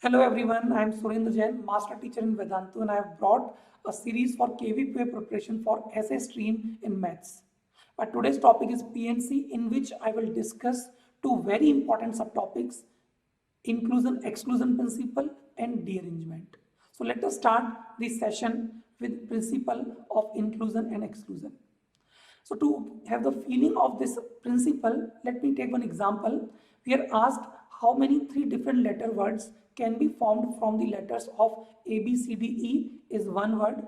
Hello everyone, I am Surendra Jain, Master Teacher in Vedantu, and I have brought a series for KVPY preparation for SA stream in Maths. But today's topic is PNC, in which I will discuss two very important subtopics: Inclusion-Exclusion Principle and Derangement. So let us start this session with principle of inclusion and exclusion. So to have the feeling of this principle, let me take one example. We are asked how many three different letter words can be formed from the letters of A, B, C, D, E is one word,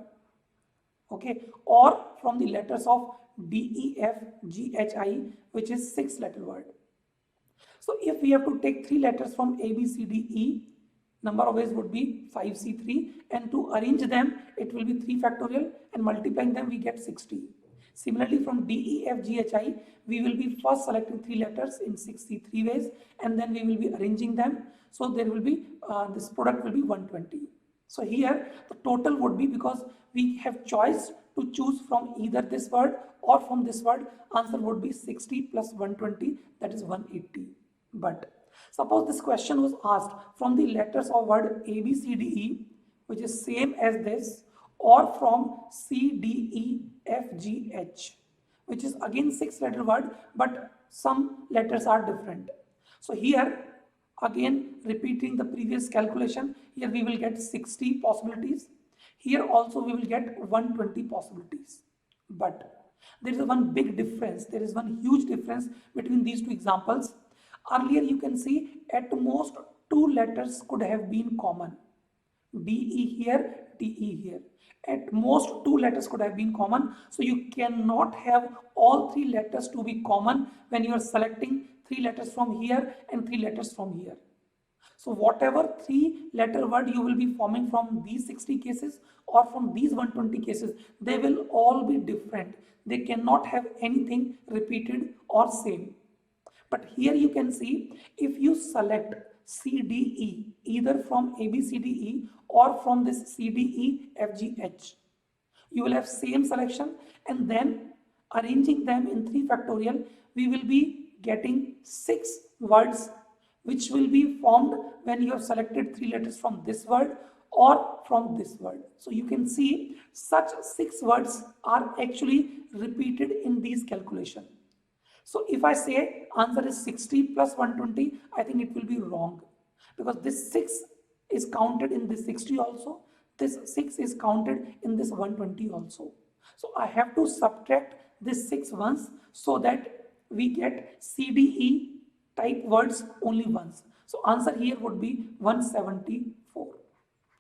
okay, or from the letters of D, E, F, G, H, I, which is 6-letter word. So if we have to take three letters from A, B, C, D, E, number of ways would be 5C3, and to arrange them, it will be 3 factorial, and multiplying them, we get 60. Similarly, from D, E, F, G, H, I, we will be first selecting 3 letters in 63 ways, and then we will be arranging them. So there will be, this product will be 120. So here, the total would be, because we have choice to choose from either this word or from this word, answer would be 60 plus 120, that is 180. But suppose this question was asked from the letters of word A, B, C, D, E, which is same as this, or from C, D, E, F, G, H, which is again 6-letter word, but some letters are different. So here, again repeating the previous calculation, here we will get 60 possibilities. Here also we will get 120 possibilities. But there is one big difference. There is one huge difference between these two examples. Earlier you can see at most 2 letters could have been common. DE here, DE here. At most 2 letters could have been common. So you cannot have all 3 letters to be common when you are selecting 3 letters from here and 3 letters from here. So whatever 3-letter word you will be forming from these 60 cases or from these 120 cases, they will all be different. They cannot have anything repeated or same. But here you can see, if you select C, D, E, either from A, B, C, D, E or from this C, D, E, F, G, H, you will have same selection, and then arranging them in 3 factorial, we will be getting 6 words which will be formed when you have selected 3 letters from this word or from this word. So you can see such 6 words are actually repeated in these calculations. So if I say answer is 60 plus 120, I think it will be wrong, because this 6 is counted in this 60 also, this 6 is counted in this 120 also. So I have to subtract this 6 once so that we get CDE type words only once. So answer here would be 174.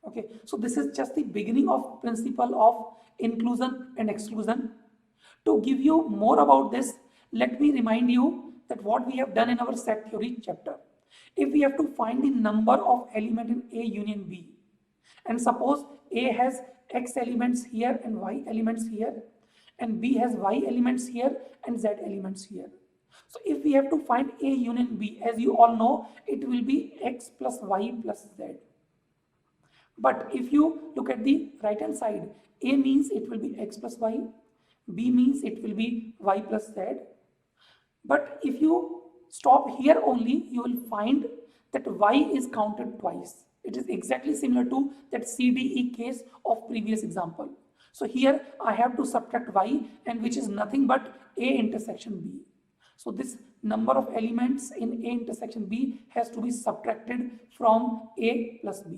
Okay, so this is just the beginning of principle of inclusion and exclusion. To give you more about this, let me remind you that what we have done in our set theory chapter. If we have to find the number of element in A union B, and suppose A has X elements here and Y elements here, and B has Y elements here and Z elements here. So if we have to find A union B, as you all know, it will be X plus Y plus Z. But if you look at the right hand side, A means it will be X plus Y, B means it will be Y plus Z. But if you stop here only, you will find that Y is counted twice. It is exactly similar to that CDE case of previous example. So here I have to subtract Y, and which is nothing but A intersection B. So this number of elements in A intersection B has to be subtracted from A plus B.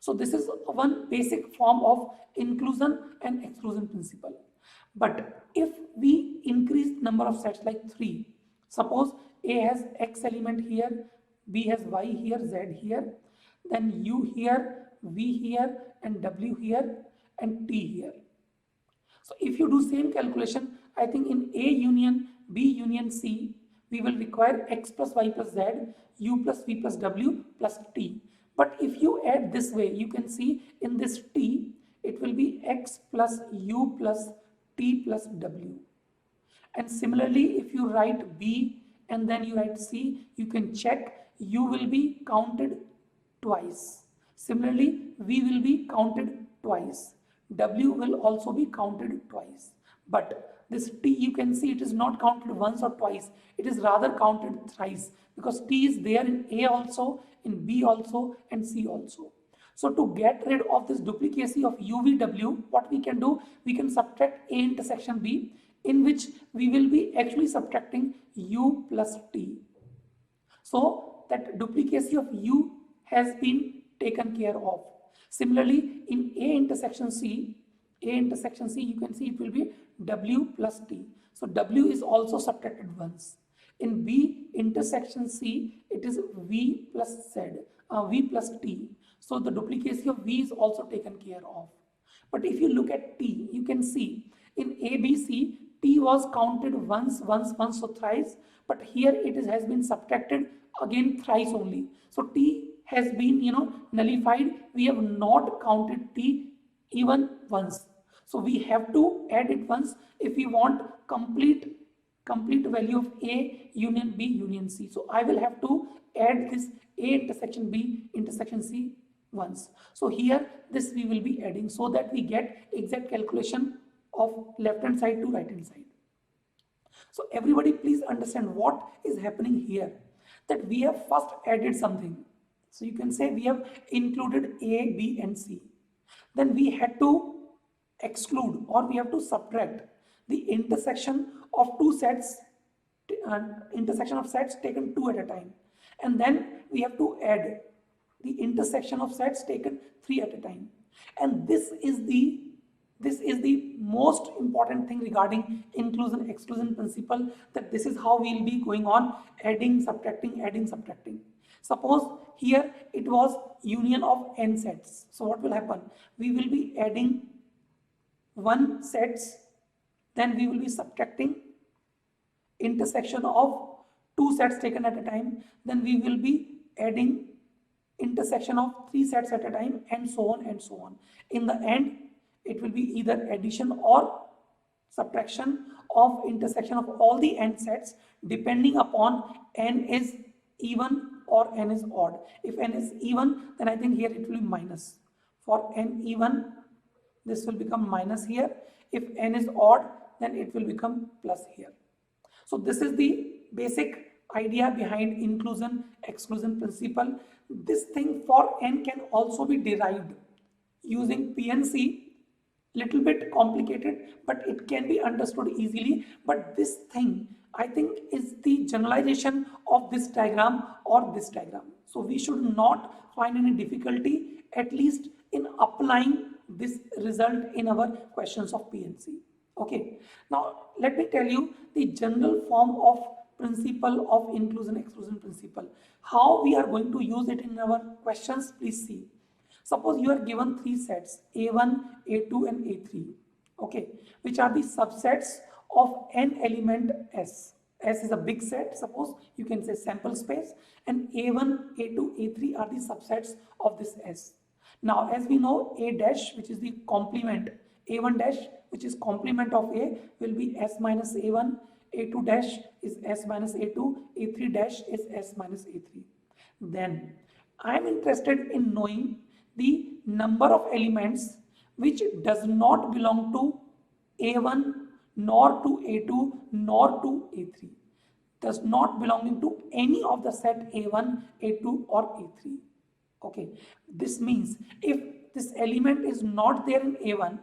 So this is one basic form of inclusion and exclusion principle. But if we increase number of sets like 3, suppose A has X element here, B has Y here, Z here, then U here, V here, and W here, and T here. So if you do same calculation, I think in A union B union C, we will require X plus Y plus Z, U plus V plus W plus T. But if you add this way, you can see in this T, it will be X plus U plus T plus W. And similarly, if you write B and then you write C, you can check U will be counted twice. Similarly, V will be counted twice. W will also be counted twice. But this T, you can see it is not counted once or twice. It is rather counted thrice, because T is there in A also, in B also, and C also. So to get rid of this duplicacy of UVW, what we can do, we can subtract A intersection B, in which we will be actually subtracting U plus T. So that duplicacy of U has been taken care of. Similarly, in A intersection C, you can see it will be W plus T. So W is also subtracted once. In B intersection C, it is V plus T. So the duplicacy of V is also taken care of. But if you look at T, you can see in ABC, T was counted once, so thrice. But here has been subtracted again thrice only. So T has been, nullified. We have not counted T even once. So we have to add it once if we want complete value of A union B union C. So I will have to add this A intersection B intersection C once. So here this we will be adding so that we get exact calculation of left hand side to right hand side. So everybody please understand what is happening here, that we have first added something. So you can say we have included A, B and C. Then we had to exclude or we have to subtract the intersection of two sets, intersection of sets taken two at a time. And then we have to add the intersection of sets taken three at a time. And this is the most important thing regarding inclusion-exclusion principle, that this is how we will be going on adding, subtracting. Suppose here it was union of n sets. So what will happen? We will be adding one sets, then we will be subtracting intersection of two sets taken at a time, then we will be adding intersection of three sets at a time, and so on and so on. In the end, it will be either addition or subtraction of intersection of all the n sets depending upon n is even or n is odd. If n is even, then I think here it will be minus. For n even, this will become minus here. If n is odd, then it will become plus here. So this is the basic idea behind inclusion-exclusion principle. This thing for n can also be derived using PNC. Little bit complicated, but it can be understood easily. But this thing, I think, is the generalization of this diagram or this diagram. So we should not find any difficulty, at least in applying this result in our questions of PNC. Okay. Now let me tell you the general form of principle of inclusion-exclusion principle. How we are going to use it in our questions, please see. Suppose you are given three sets, A1, A2 and A3, okay, which are the subsets of n element S. S is a big set, suppose you can say sample space, and A1, A2, A3 are the subsets of this S. Now as we know, A dash, which is the complement, A1 dash, which is complement of A, will be S minus A1, A2 dash is S minus A2, A3 dash is S minus A3. Then I am interested in knowing the number of elements which does not belong to A1 nor to A2 nor to A3, does not belonging to any of the set A1, A2 or A3. Okay, this means if this element is not there in A1,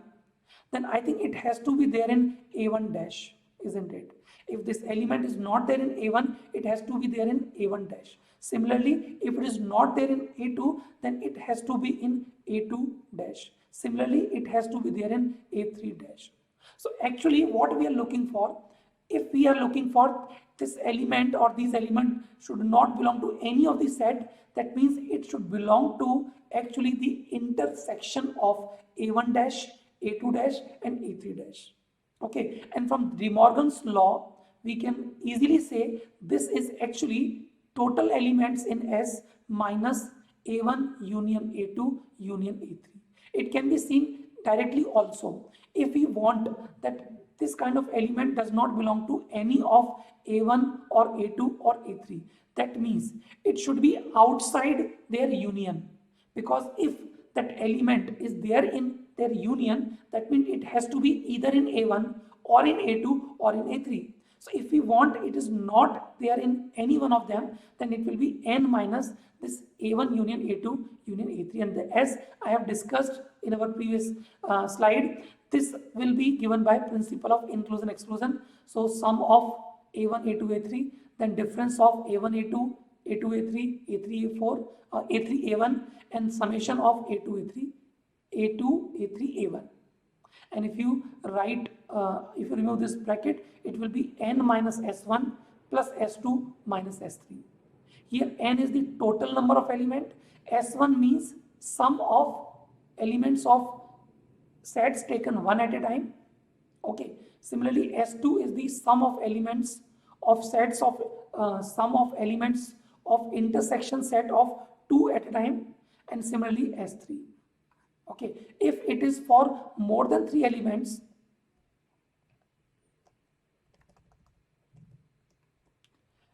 then I think it has to be there in A1 dash, isn't it? If this element is not there in A1, it has to be there in A1 dash. Similarly, if it is not there in A2, then it has to be in A2 dash. Similarly, it has to be there in A3 dash. So actually what we are looking for, if we are looking for this element or these elements should not belong to any of the set, that means it should belong to actually the intersection of A1 dash, A2 dash and A3 dash. Okay, and from De Morgan's law, we can easily say this is actually total elements in S minus A1 union A2 union A3. It can be seen directly also. If we want that this kind of element does not belong to any of A1 or A2 or A3, that means it should be outside their union, because if that element is there in their union, that means it has to be either in A1 or in A2 or in A3. So if we want it is not there in any one of them, then it will be n minus this A1 union A2 union A3, and as I have discussed in our previous slide, this will be given by principle of inclusion exclusion. So sum of A1 A2 A3, then difference of A1 A2 A2 A3 A3 A4 A3 A1, and summation of A2 A3 A2 A3 A1. And if you write, if you remove this bracket, it will be n minus S1 plus S2 minus S3. Here n is the total number of element. S1 means sum of elements of sets taken one at a time. Okay. Similarly, S2 is the sum of elements of sets of sum of elements of intersection set of two at a time, and similarly S3. Okay, if it is for more than three elements,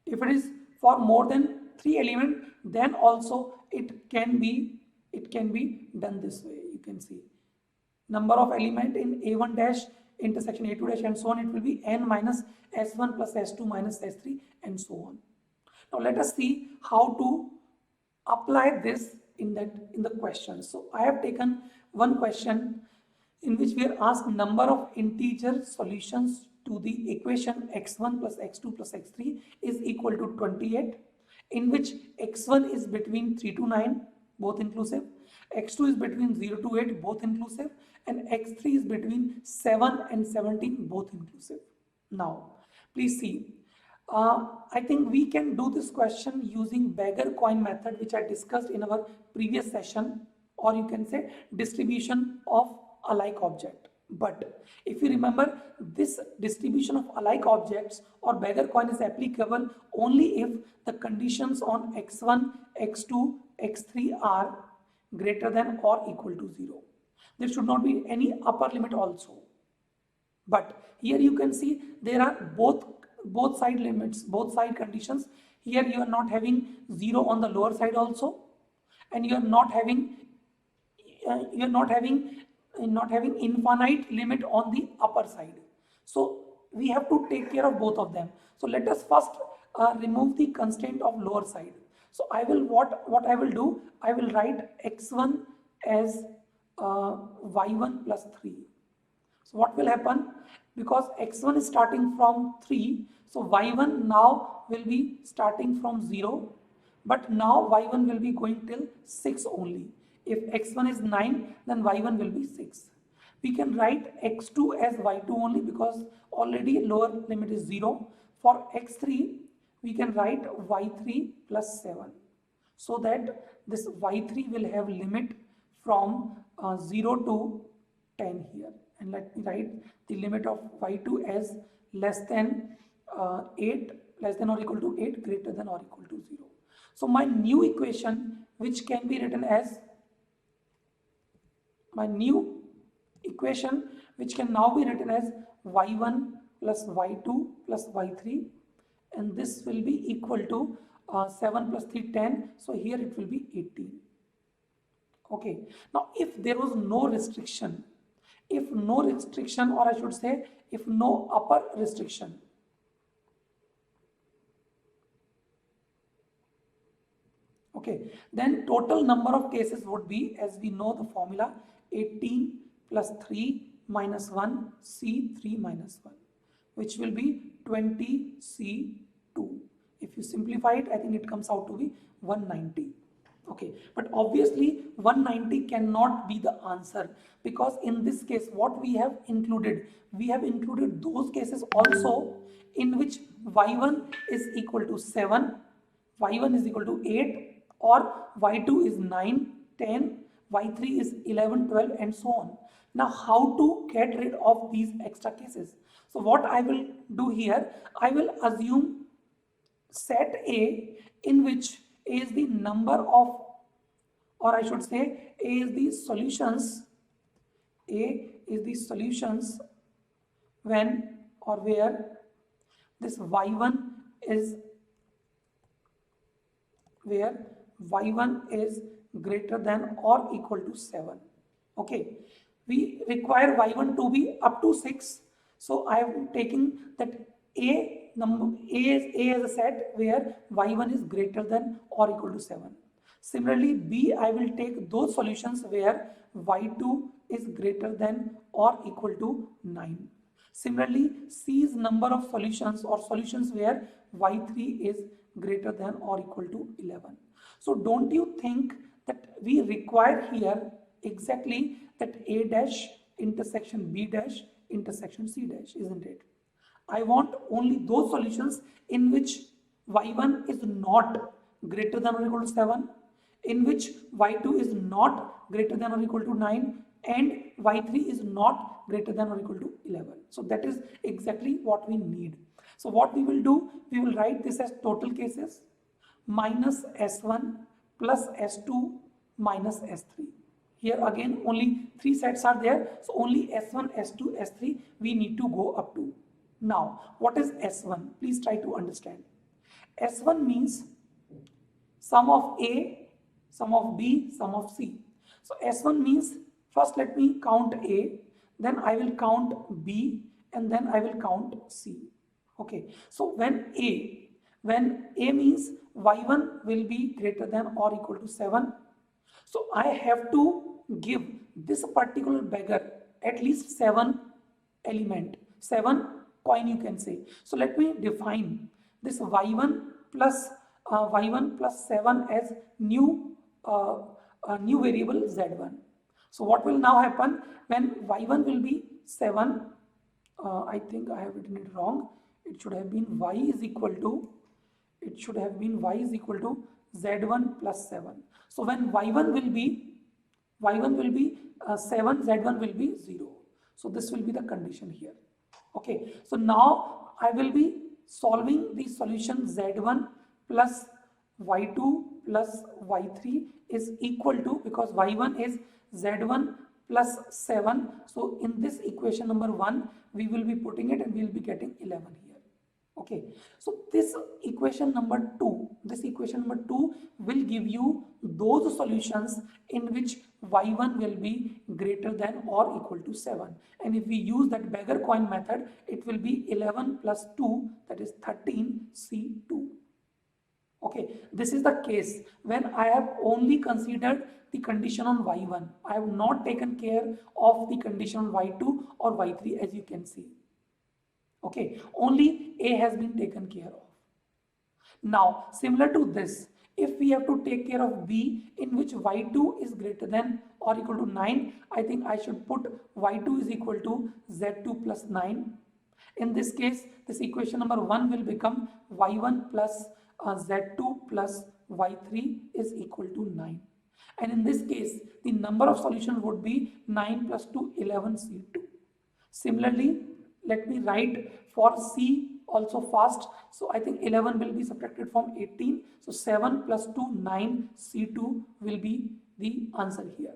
if it is for more than three elements, then also it can be done this way. You can see number of element in A1 dash intersection A2 dash and so on. It will be n minus S1 plus S2 minus S3 and so on. Now let us see how to apply this in the question. So I have taken one question in which we are asked number of integer solutions to the equation x1 plus x2 plus x3 is equal to 28, in which x1 is between 3 to 9 both inclusive, x2 is between 0 to 8 both inclusive, and x3 is between 7 and 17 both inclusive. Now please see, I think we can do this question using beggar coin method, which I discussed in our previous session, or you can say distribution of alike object. But if you remember, this distribution of alike objects or beggar coin is applicable only if the conditions on x1, x2, x3 are greater than or equal to 0. There should not be any upper limit also. But here you can see there are both side limits, both side conditions. Here you are not having 0 on the lower side also, and you are not having infinite limit on the upper side. So we have to take care of both of them. So let us first remove the constraint of lower side. So I will what I will do, I will write x1 as y1 plus 3. So what will happen, because x1 is starting from 3, so y1 now will be starting from 0, but now y1 will be going till 6 only. If x1 is 9, then y1 will be 6. We can write x2 as y2 only because already lower limit is 0. For x3, we can write y3 plus 7, so that this y3 will have limit from 0 to 10 here. And let me write the limit of y2 as less than 8, less than or equal to 8, greater than or equal to 0. So my new equation, which can be written as which can now be written as y1 plus y2 plus y3, and this will be equal to 7 plus 3, 10. So here it will be 18. Okay. Now if there was no restriction, or I should say if no upper restriction, okay, then total number of cases would be, as we know the formula, 18 plus 3 minus 1 C3 minus 1, which will be 20 C2. If you simplify it, I think it comes out to be 190. Okay, but obviously 190 cannot be the answer, because in this case what we have included those cases also in which y1 is equal to 7, y1 is equal to 8, or y2 is 9, 10, y3 is 11, 12 and so on. Now how to get rid of these extra cases? So what I will do here, I will assume set A in which A is the number of, or I should say A is the solutions, when or where this y1 is greater than or equal to 7. Okay, we require y1 to be up to 6, so I am taking that A is a set where y1 is greater than or equal to 7. Similarly, B, I will take those solutions where y2 is greater than or equal to 9. Similarly, C's number of solutions or solutions where y3 is greater than or equal to 11. So don't you think that we require here exactly that A dash intersection B dash intersection C dash, isn't it? I want only those solutions in which y1 is not greater than or equal to 7, in which y2 is not greater than or equal to 9, and y3 is not greater than or equal to 11. So that is exactly what we need. So what we will do, we will write this as total cases minus S1 plus S2 minus S3. Here again only 3 sets are there, so only S1, S2, S3 we need to go up to. Now, what is S1? Please try to understand. S1 means sum of A, sum of B, sum of C. So S1 means, first let me count A, then I will count B, and then I will count C. Okay, so when A means y1 will be greater than or equal to 7. So I have to give this particular beggar at least 7 element, 7 coin you can say. So let me define this y1 plus 7 as new variable z1. So what will now happen when y1 will be 7? I think I have written it wrong. It should have been y is equal to z1 plus 7. So when y1 will be 7, z1 will be 0. So this will be the condition here. Okay, so now I will be solving the solution z1 plus y2 plus y3 is equal to, because y1 is z1 plus 7. So in this equation number 1, we will be putting it and we will be getting 11 here. Okay, so this equation number 2 will give you those solutions in which y1 will be greater than or equal to 7. And if we use that beggar coin method, it will be 11 plus 2, that is 13 C2. Okay, this is the case when I have only considered the condition on y1. I have not taken care of the condition on y2 or y3, as you can see. Okay, only A has been taken care of. Now, similar to this, if we have to take care of B in which y2 is greater than or equal to 9, I think I should put y2 is equal to z2 plus 9. In this case, this equation number 1 will become y1 plus z2 plus y3 is equal to 9. And in this case, the number of solutions would be 9 plus 2, 11 C2. Similarly, let me write for C also fast. So I think 11 will be subtracted from 18. So 7 plus 2, 9 C2 will be the answer here.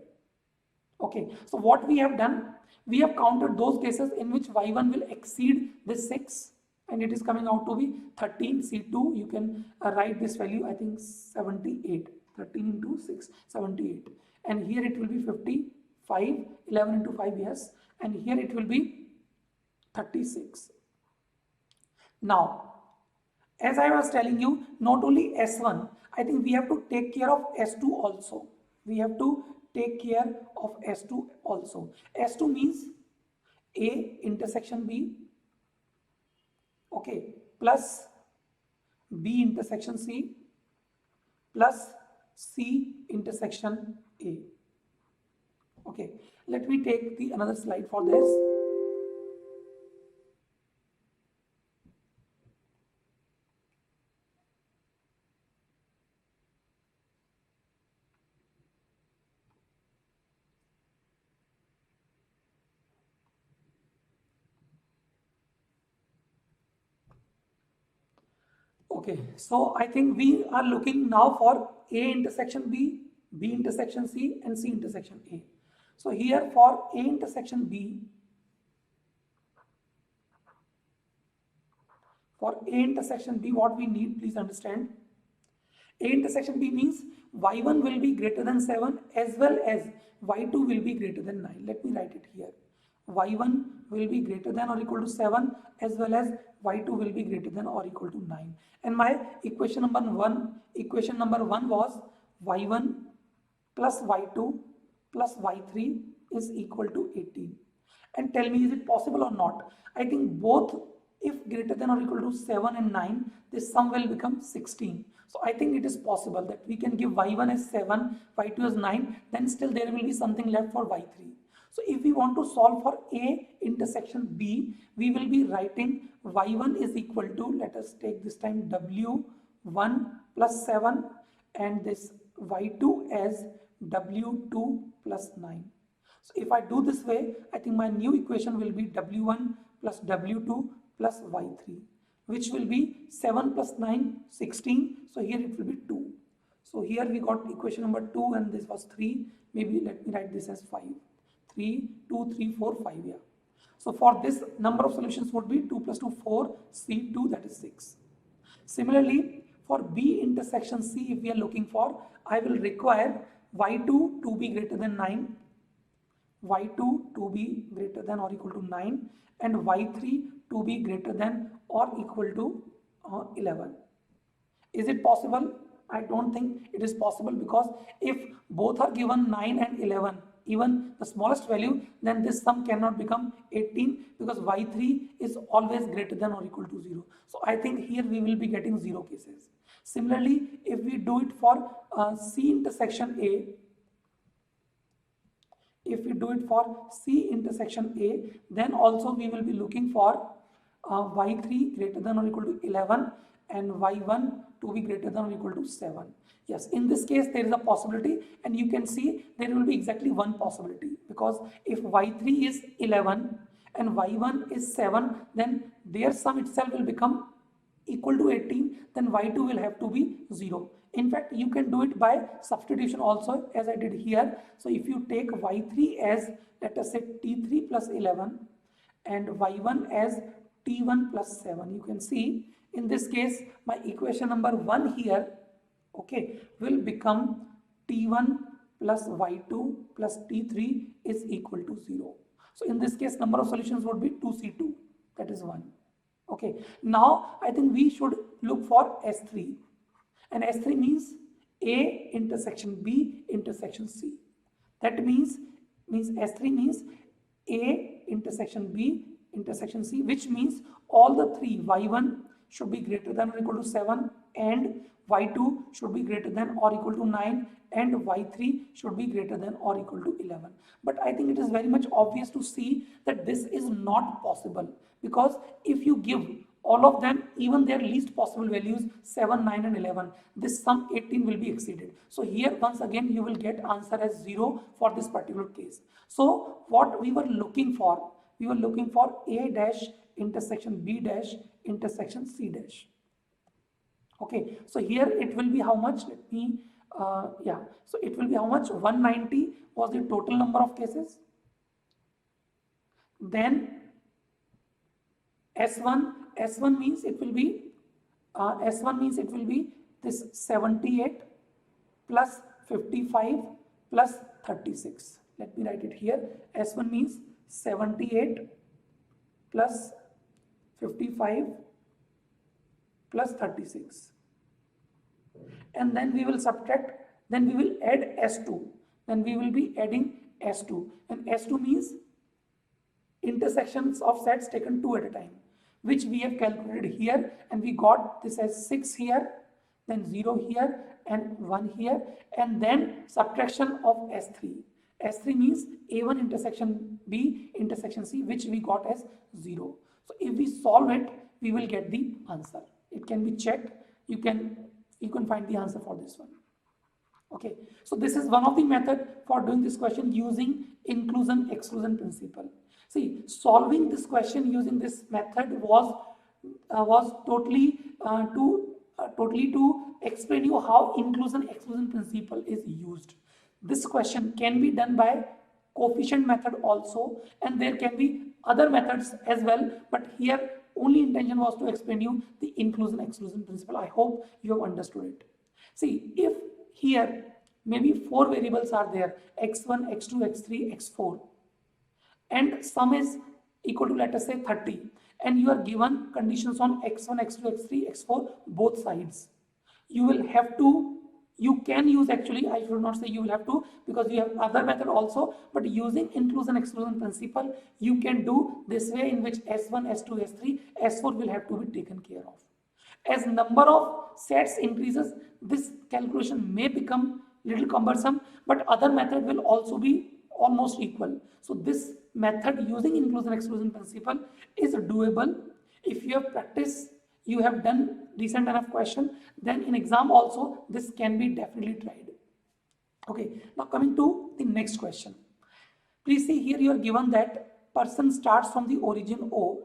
Okay, so what we have done, we have counted those cases in which y1 will exceed this 6 and it is coming out to be 13 C2. You can write this value, I think 78. 13 into 6, 78. And here it will be 55, 11 into 5, yes. And here it will be 36. Now, as I was telling you, not only S1, I think we have to take care of S2 also. We have to take care of S2 also. S2 means A intersection B, okay, plus B intersection C, plus C intersection A. Okay, let me take the another slide for this. Okay, so I think we are looking now for A intersection B, B intersection C, and C intersection A. So here for A intersection B, what we need, please understand. A intersection B means y1 will be greater than 7 as well as y2 will be greater than 9. Let me write it here. y1 will be greater than or equal to 7 as well as y2 will be greater than or equal to 9. And my equation number 1 was y1 plus y2 plus y3 is equal to 18. And tell me, is it possible or not? I think both, if greater than or equal to 7 and 9, this sum will become 16. So I think it is possible that we can give y1 as 7, y2 as 9, then still there will be something left for y3. So if we want to solve for A intersection B, we will be writing y1 is equal to, let us take this time w1 plus 7 and this y2 as w2 plus 9. So if I do this way, I think my new equation will be w1 plus w2 plus y3, which will be 7 plus 9, 16. So here it will be 2. So here we got equation number 2 and this was 3. Maybe let me write this as 5. 3, 2, 3, 4, 5. Yeah. So for this, number of solutions would be 2 plus 2, 4, C 2, that is 6. Similarly, for B intersection C, if we are looking for, I will require y2 to be greater than 9, y2 to be greater than or equal to 9, and y3 to be greater than or equal to 11. Is it possible? I don't think it is possible, because if both are given 9 and 11, even the smallest value, then this sum cannot become 18, because y3 is always greater than or equal to 0. So I think here we will be getting 0 cases. Similarly, if we do it for C intersection A, then also we will be looking for y3 greater than or equal to 11 and y1 to be greater than or equal to 7. Yes, in this case there is a possibility, and you can see there will be exactly one possibility, because if y3 is 11 and y1 is 7, then their sum itself will become equal to 18, then y2 will have to be 0. In fact, you can do it by substitution also, as I did here. So if you take y3 as, let us say, t3 plus 11 and y1 as t1 plus 7, you can see in this case my equation number 1 here, okay, will become t1 plus y2 plus t3 is equal to 0. So in this case, number of solutions would be 2c2, that is 1. Okay, now I think we should look for S3, and S3 means A intersection B intersection C. That means S3 means A intersection B intersection C, which means all the three, y1 should be greater than or equal to 7, and y2 should be greater than or equal to 9, and y3 should be greater than or equal to 11. But I think it is very much obvious to see that this is not possible, because if you give all of them, even their least possible values, 7, 9 and 11, this sum 18 will be exceeded. So here once again you will get answer as 0 for this particular case. So what we were looking for, A dash intersection B dash intersection C dash. Okay, so here it will be how much? Let me, so it will be how much? 190 was the total number of cases. Then S1 means it will be, this 78 plus 55 plus 36. Let me write it here. S1 means 78 plus 55 plus 36, and then we will subtract, then we will add S2, then we will be adding S2, and S2 means intersections of sets taken 2 at a time, which we have calculated here, and we got this as 6 here, then 0 here and 1 here, and then subtraction of S3. S3 means A1 intersection B intersection C, which we got as 0. So if we solve it, we will get the answer. It can be checked. You can find the answer for this one. Okay, so this is one of the method for doing this question using inclusion-exclusion principle. See, solving this question using this method was totally to explain you how inclusion-exclusion principle is used. This question can be done by coefficient method also, and there can be other methods as well, but here only intention was to explain you the inclusion-exclusion principle. I hope you have understood it. See, if here maybe 4 variables are there, x1, x2, x3, x4, and sum is equal to, let us say, 30, and you are given conditions on x1, x2, x3, x4 both sides, you will have to, you can use, actually I should not say you will have to, because you have other method also, but using inclusion exclusion principle you can do this way, in which s1, s2, s3, s4 will have to be taken care of. As number of sets increases, this calculation may become little cumbersome, but other method will also be almost equal. So this method using inclusion exclusion principle is doable. If you have practiced, you have done decent enough question, then in exam also this can be definitely tried. Okay, now coming to the next question. Please see here, you are given that person starts from the origin O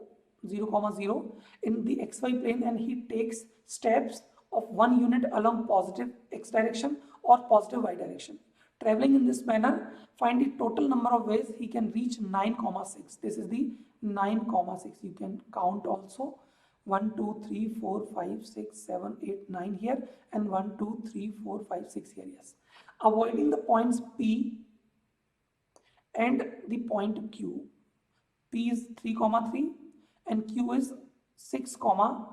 0, 0 in the xy plane, and he takes steps of 1 unit along positive x direction or positive y direction. Traveling in this manner, find the total number of ways he can reach 9, 6. This is the 9, 6. You can count also 1, 2, 3, 4, 5, 6, 7, 8, 9 here, and 1, 2, 3, 4, 5, 6 here. Yes. Avoiding the points P and the point Q. P is 3, 3 and Q is 6, 4.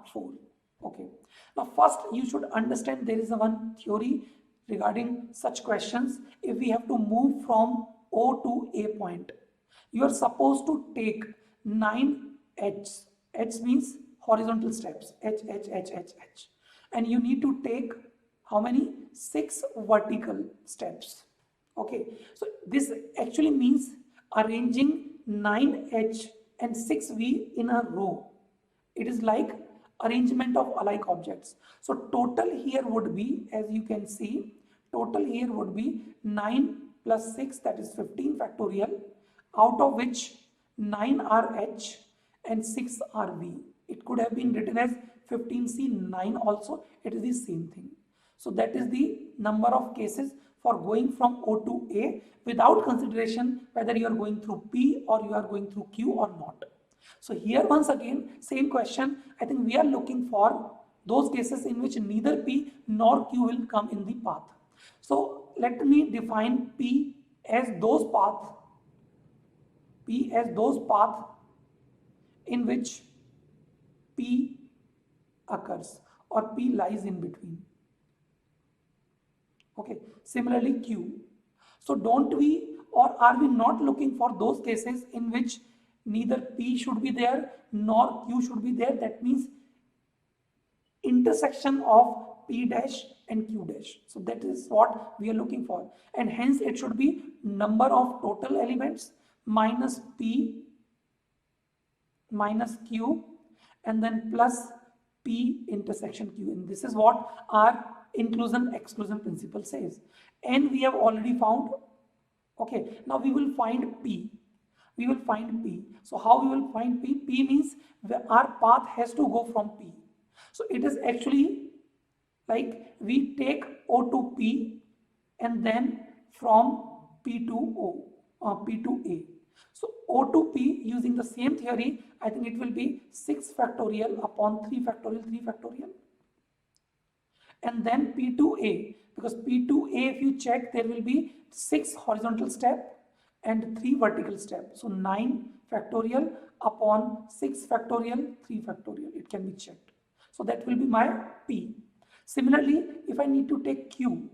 Okay. Now first you should understand there is a one theory regarding such questions. If we have to move from O to A point, you are supposed to take 9 H. H means horizontal steps. H, H, H, H, H. And you need to take how many? 6 vertical steps. Okay. So this actually means arranging 9H and 6V in a row. It is like arrangement of alike objects. So total here would be, as you can see, total here would be 9 plus 6, that is 15 factorial, out of which 9 are H and 6 are V. It could have been written as 15C9 also, it is the same thing. So that is the number of cases for going from O to A without consideration whether you are going through P or you are going through Q or not. So here once again, same question, I think we are looking for those cases in which neither P nor Q will come in the path. So let me define P as those paths in which P occurs or P lies in between. Okay, similarly Q. So don't we, or are we not looking for those cases in which neither P should be there nor Q should be there? That means intersection of P dash and Q dash. So that is what we are looking for, and hence it should be number of total elements minus P minus Q and then plus P intersection Q, and this is what our inclusion-exclusion principle says. And we have already found. Okay, now we will find P. So how we will find P? P means our path has to go from P. So it is actually like we take O to P and then from P to O, P to A. So O to P, using the same theory, I think it will be 6 factorial upon 3 factorial, 3 factorial. And then P to A, because P to A, if you check, there will be 6 horizontal step and 3 vertical step. So 9 factorial upon 6 factorial, 3 factorial, it can be checked. So that will be my P. Similarly, if I need to take Q,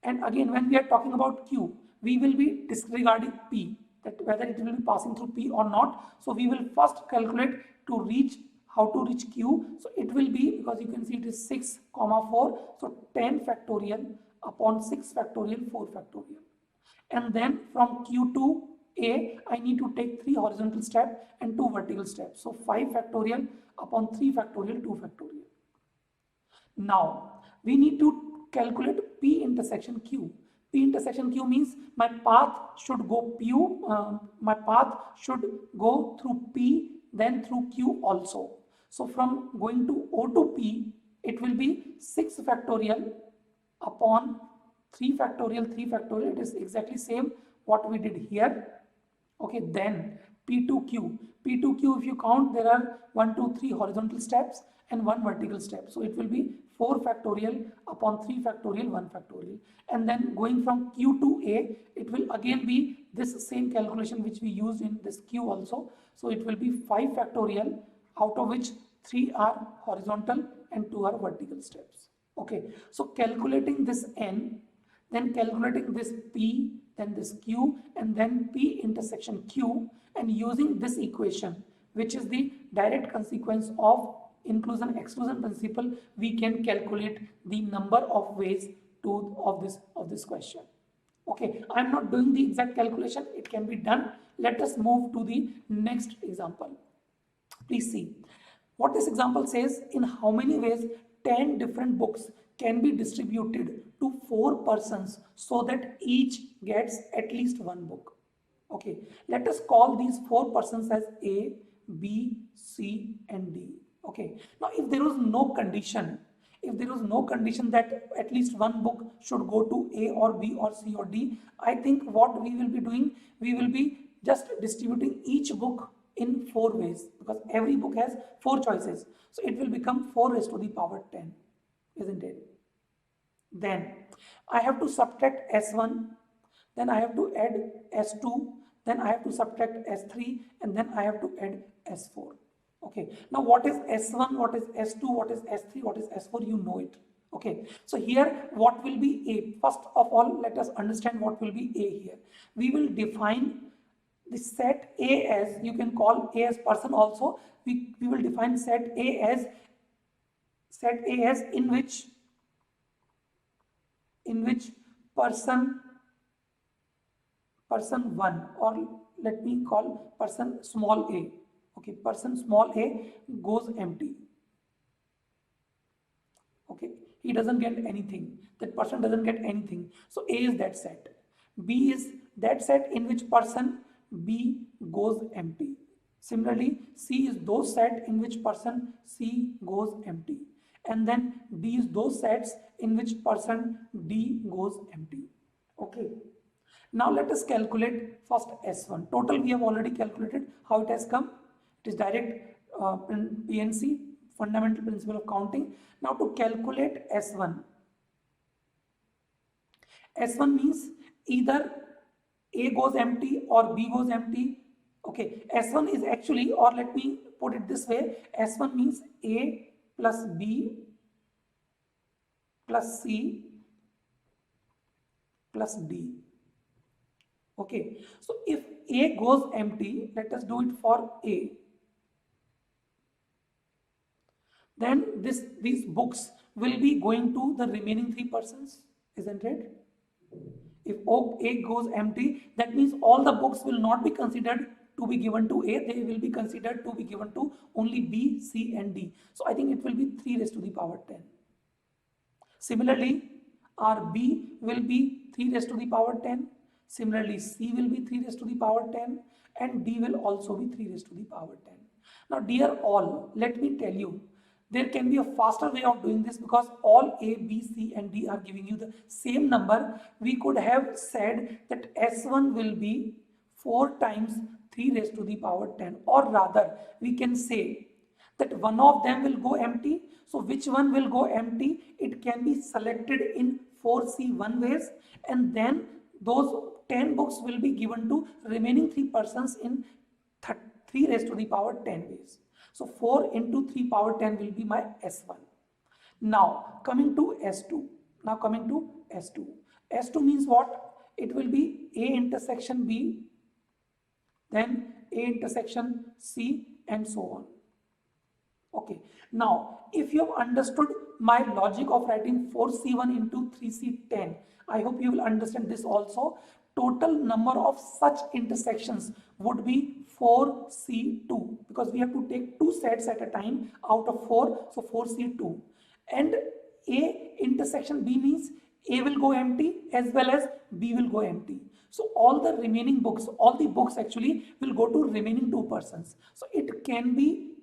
and again when we are talking about Q, we will be disregarding P, that whether it will be passing through P or not. So we will first calculate to reach, how to reach Q. So it will be, because you can see it is 6, 4, so 10 factorial upon 6 factorial, 4 factorial. And then from Q to A, I need to take 3 horizontal steps and 2 vertical steps. So 5 factorial upon 3 factorial, 2 factorial. Now we need to calculate P intersection Q. P intersection Q means my path should go through P, then through Q also. So from going to O to P, it will be 6 factorial upon 3 factorial, 3 factorial. It is exactly same what we did here. Okay, then P2Q. P2Q, if you count, there are 1, 2, 3 horizontal steps and 1 vertical step. So it will be 4 factorial upon 3 factorial, 1 factorial. And then going from Q to A, it will again be this same calculation which we used in this Q also. So it will be 5 factorial, out of which 3 are horizontal and 2 are vertical steps. Okay, so calculating this N, then calculating this P, then this Q, and then P intersection Q, and using this equation, which is the direct consequence of inclusion-exclusion principle, we can calculate the number of ways of this question. Okay, I'm not doing the exact calculation, it can be done. Let us move to the next example. Please see what this example says: in how many ways 10 different books can be distributed to 4 persons so that each gets at least 1 book. Okay, let us call these 4 persons as A, B, C and D. Okay, now if there was no condition, that at least 1 book should go to A or B or C or D, I think what we will be doing, we will be just distributing each book in 4 ways, because every book has 4 choices. So it will become 4 raised to the power 10, isn't it? Then I have to subtract S1, then I have to add S2, then I have to subtract S3, and then I have to add S4. Okay, now what is S1, what is S2, what is S3, what is S4, you know it. Okay, so here what will be A? First of all, let us understand what will be A here. We will define the set A as, you can call A as person also, we will define set A as in which person 1, or let me call person small a. Okay, person small a goes empty. Okay, he doesn't get anything, that person doesn't get anything. So A is that set. B is that set in which person B goes empty. Similarly, C is those set in which person C goes empty. And then D is those sets in which person D goes empty. Okay. Now let us calculate first S1. Total we have already calculated. How it has come? It is direct PNC, fundamental principle of counting. Now to calculate S1. S1 means either A goes empty or B goes empty. Okay, S1 is actually, or let me put it this way, S1 means A plus B plus C plus D. Okay, so if A goes empty, let us do it for A. Then these books will be going to the remaining 3 persons, isn't it? If A goes empty, that means all the books will not be considered to be given to A, they will be considered to be given to only B, C and D. So I think it will be 3 raised to the power 10. Similarly, our B will be 3 raised to the power 10. Similarly, C will be 3 raised to the power 10 and D will also be 3 raised to the power 10. Now dear all, let me tell you, there can be a faster way of doing this, because all A, B, C and D are giving you the same number. We could have said that S1 will be 4 times 3 raised to the power 10, or rather we can say that one of them will go empty. So which one will go empty? It can be selected in 4C1 ways, and then those 10 books will be given to remaining 3 persons in 3 raised to the power 10 ways. So 4 into 3 power 10 will be my S1. Now coming to S2. S2 means what? It will be A intersection B, then A intersection C and so on. Okay. Now if you have understood my logic of writing 4C1 into 3C10, I hope you will understand this also. Total number of such intersections would be 4C2, because we have to take 2 sets at a time out of 4, so 4C2. And A intersection B means A will go empty as well as B will go empty. So all the remaining books, all the books actually will go to remaining 2 persons. So it can be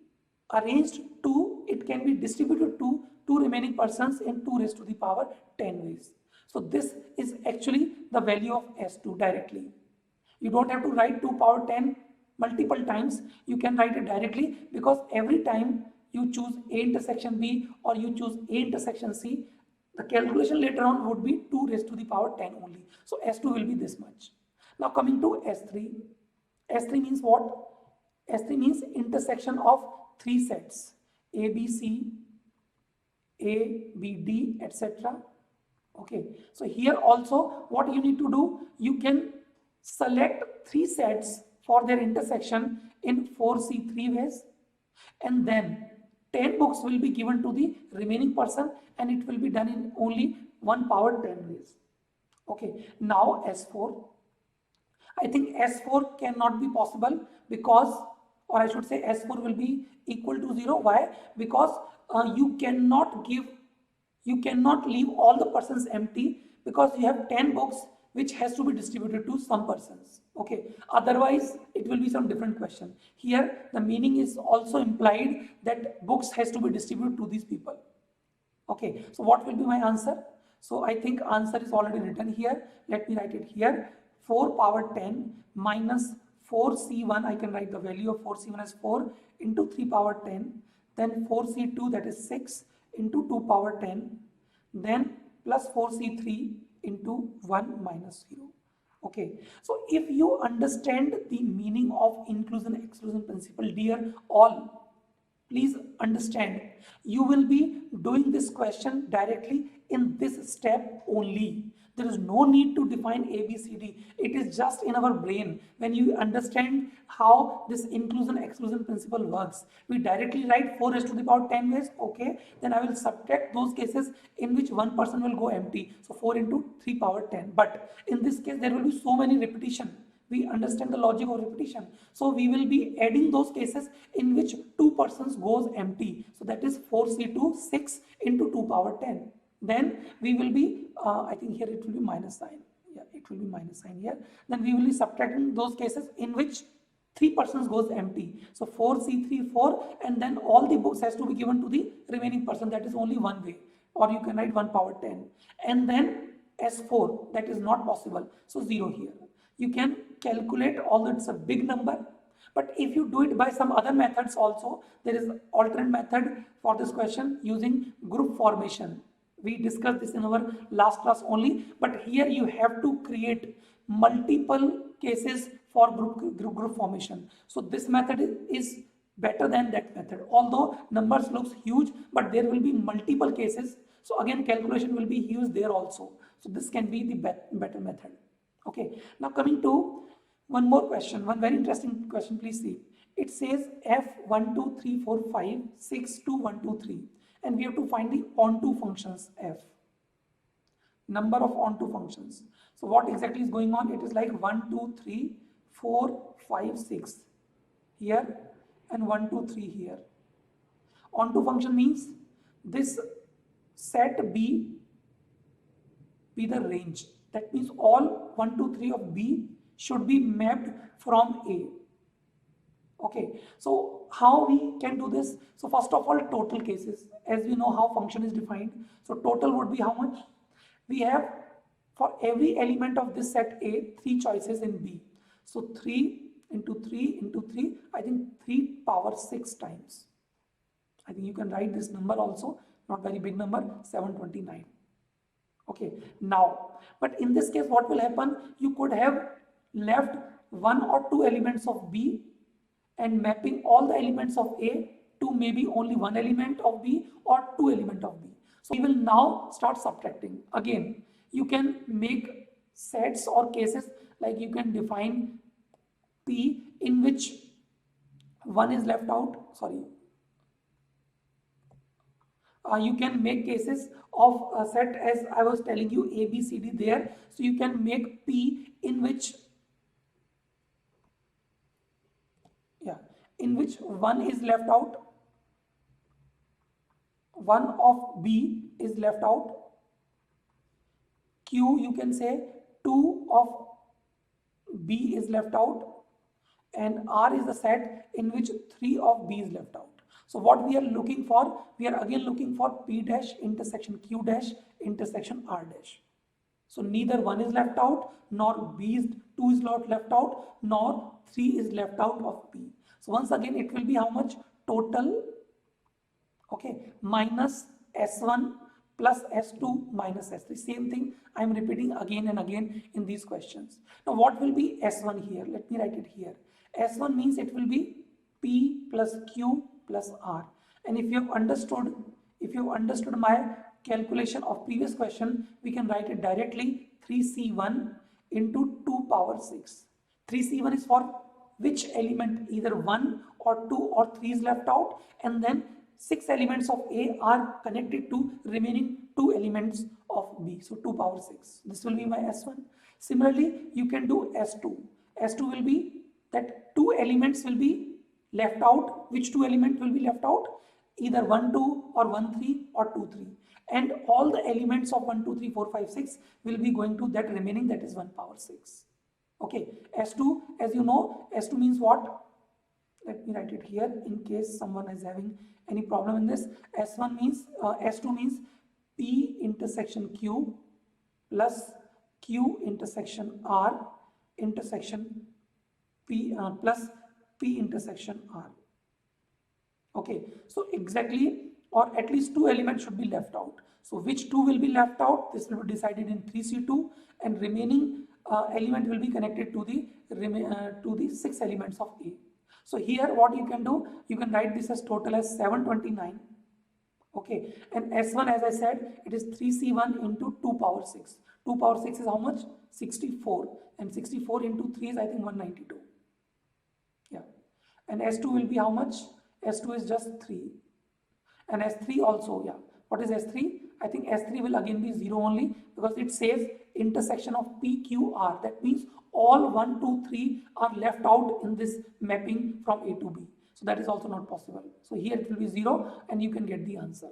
arranged to, it can be distributed to 2 remaining persons in 2 raised to the power 10 ways. So this is actually the value of S2 directly. You don't have to write 2 power 10 multiple times, you can write it directly, because every time you choose A intersection B or you choose A intersection C, the calculation later on would be 2 raised to the power 10 only. So S2 will be this much. Now coming to S3. S3 means what? S3 means intersection of 3 sets, A, B, C, A, B, D, etc. Okay, so here also what you need to do, you can select 3 sets for their intersection in 4C3 ways, and then 10 books will be given to the remaining person, and it will be done in only 1 power 10 ways. Okay, now S4. I think S4 cannot be possible because, or I should say S4 will be equal to 0. Why? Because you cannot leave all the persons empty, because you have 10 books which has to be distributed to some persons. Okay, otherwise it will be some different question. Here the meaning is also implied that books has to be distributed to these people. Okay, so what will be my answer? So I think answer is already written here. Let me write it here. 4 power 10 minus 4C1, I can write the value of 4C1 as 4 into 3 power 10, then 4C2, that is 6 into 2 power 10, then plus 4C3 into 1 minus 0. Okay, so if you understand the meaning of inclusion-exclusion principle, dear all, please understand, you will be doing this question directly in this step only. There is no need to define A, B, C, D. It is just in our brain. When you understand how this inclusion-exclusion principle works, we directly write 4 raised to the power 10 ways. Okay, then I will subtract those cases in which one person will go empty. So 4 into 3 power 10. But in this case, there will be so many repetition. We understand the logic of repetition. So we will be adding those cases in which 2 persons goes empty. So that is 4C2, 6 into 2 power 10. Then we will be, I think here it will be minus sign. Yeah, it will be minus sign here. Then we will be subtracting those cases in which 3 persons goes empty. So 4C3, 4, and then all the books has to be given to the remaining person. That is only one way. Or you can write 1 power 10. And then S4, that is not possible. So 0 here. You can calculate, although it's a big number, but if you do it by some other methods also, there is alternate method for this question using group formation. We discussed this in our last class only, but here you have to create multiple cases for group formation. So this method is better than that method. Although numbers looks huge, but there will be multiple cases. So again, calculation will be used there also. So this can be the better method. Okay, now coming to one more question, one very interesting question, please see. It says F1, 2, 3, 4, 5, 6, 2, 1, 2, 3, and we have to find the onto functions F, number of onto functions. So what exactly is going on? It is like 1, 2, 3, 4, 5, 6 here, and 1, 2, 3 here. Onto function means this set B be the range. That means all 1, 2, 3 of B should be mapped from A. Okay, so how we can do this? So first of all, total cases. As we know how function is defined. So total would be how much? We have for every element of this set A, 3 choices in B. So 3 into 3 into 3, I think 3 power 6 times. I think you can write this number also, not very big number, 729. Okay, now, but in this case, what will happen? You could have left 1 or 2 elements of B and mapping all the elements of A to maybe only 1 element of B or 2 element of B. So we will now start subtracting. Again, you can make sets or cases, like you can define P in which 1 is left out, sorry. You can make cases of a set as I was telling you A, B, C, D there. So you can make P in which 1 is left out, 1 of B is left out, Q you can say 2 of B is left out, and R is the set in which 3 of B is left out. So what we are looking for? We are again looking for P dash intersection Q dash intersection R dash. So neither 1 is left out, nor 2 is not left out, nor 3 is left out of B. So once again, it will be how much? Total, okay, minus S1 plus S2 minus S3. Same thing I am repeating again and again in these questions. Now what will be S1 here? Let me write it here. S1 means it will be P plus Q plus R. And if you have understood my calculation of previous question, we can write it directly 3C1 into 2 power 6. 3C1 is for which element? Either 1 or 2 or 3 is left out, and then 6 elements of A are connected to remaining 2 elements of B. So 2 power 6. This will be my S1. Similarly, you can do S2. S2 will be that 2 elements will be left out. Which 2 elements will be left out? Either 1 2 or 1 3 or 2 3. And all the elements of 1 2 3 4 5 6 will be going to that remaining, that is 1 power 6. Okay, S2, as you know, S2 means what? Let me write it here in case someone is having any problem in this. S2 means P intersection Q plus Q intersection R intersection P plus P intersection R. Okay, so exactly, or at least 2 elements should be left out. So which 2 will be left out? This will be decided in 3C2, and remaining element will be connected to the 6 elements of A. So here what you can do, you can write this as total as 729. Okay, and S1, as I said, it is 3C1 into 2 power 6. 2 power 6 is how much? 64, and 64 into 3 is I think 192. Yeah, and S2 will be how much? S2 is just 3, and S3 also, yeah. What is S3? I think S3 will again be 0 only, because it says intersection of PQR. That means all 1 2 3 are left out in this mapping from A to B. So that is also not possible. So here it will be 0, and you can get the answer.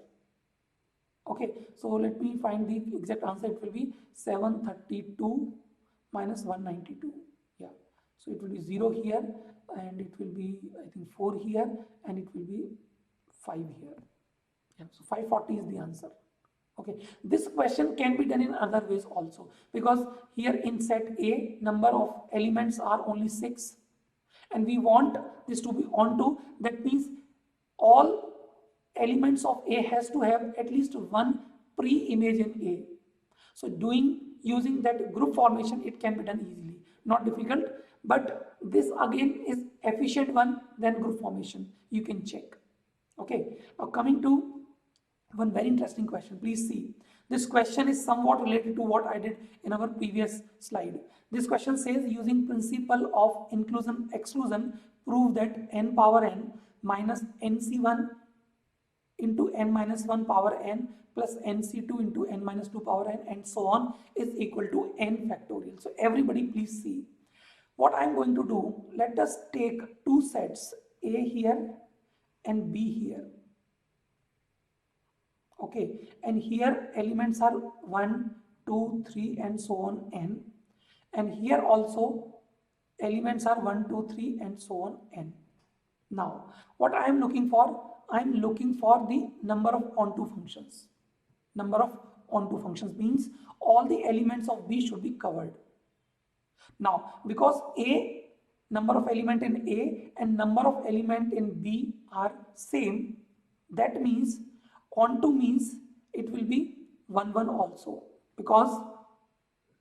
Okay, so let me find the exact answer. It will be 732 minus 192. Yeah, so it will be 0 here, and it will be I think 4 here, and it will be 5 here. Yeah, so 540 is the answer. Okay, this question can be done in other ways also, because here in set A, number of elements are only 6, and we want this to be onto. That means all elements of A has to have at least one pre-image in A. So using that group formation, it can be done easily, not difficult. But this again is efficient one than group formation. You can check. Okay, now coming to one very interesting question. Please see, this question is somewhat related to what I did in our previous slide. This question says, using principle of inclusion-exclusion, prove that n power n minus nc1 into n minus 1 power n plus nc2 into n minus 2 power n and so on is equal to n factorial. So everybody please see what I'm going to do. Let us take 2 sets, A here and B here. Okay, and here elements are 1 2 3 and so on n, and here also elements are 1 2 3 and so on n. Now what I am looking for, I am looking for the number of onto functions. Number of onto functions means all the elements of B should be covered. Now because number of element in A and number of element in B are same, that means onto means it will be 1 1 also, because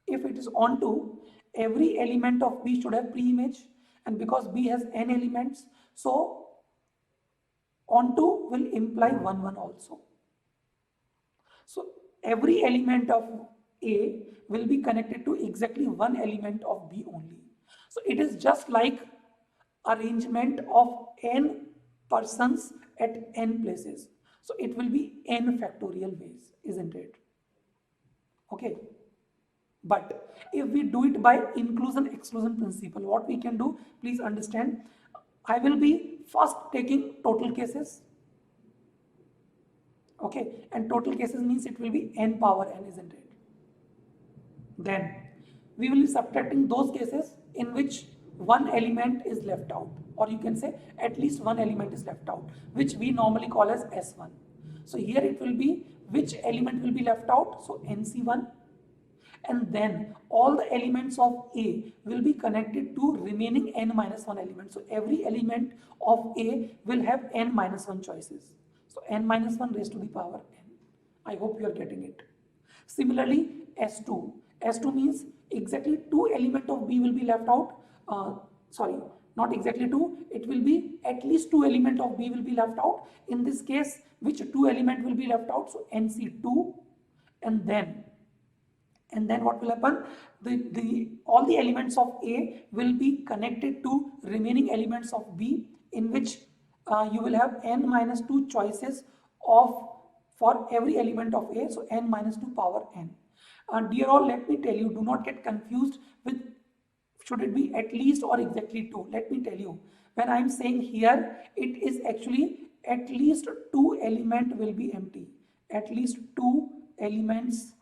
if it is onto, every element of B should have pre-image, and because B has n elements, so onto will imply 1 1 also. So every element of A will be connected to exactly one element of B only. So it is just like arrangement of n persons at n places. So it will be n factorial ways, isn't it? Okay. But if we do it by inclusion-exclusion principle, what we can do, please understand, I will be first taking total cases. Okay, and total cases means it will be n power n, isn't it? Then we will be subtracting those cases in which one element is left out, or you can say at least one element is left out, which we normally call as S1. So here it will be which element will be left out, so NC1, and then all the elements of A will be connected to remaining n minus 1 elements. So every element of A will have n minus 1 choices. So n minus 1 raised to the power n. I hope you are getting it. Similarly, S2. S2 means exactly 2 elements of B will be left out. Sorry, not exactly 2. It will be at least 2 elements of B will be left out. In this case, which 2 element will be left out? So NC2, and then what will happen? All the elements of A will be connected to remaining elements of B, in which you will have n minus 2 choices for every element of A. So n minus 2 power n. Dear all, let me tell you, do not get confused with should it be at least or exactly 2. Let me tell you, when I am saying here, it is actually at least 2 elements will be empty. At least 2 elements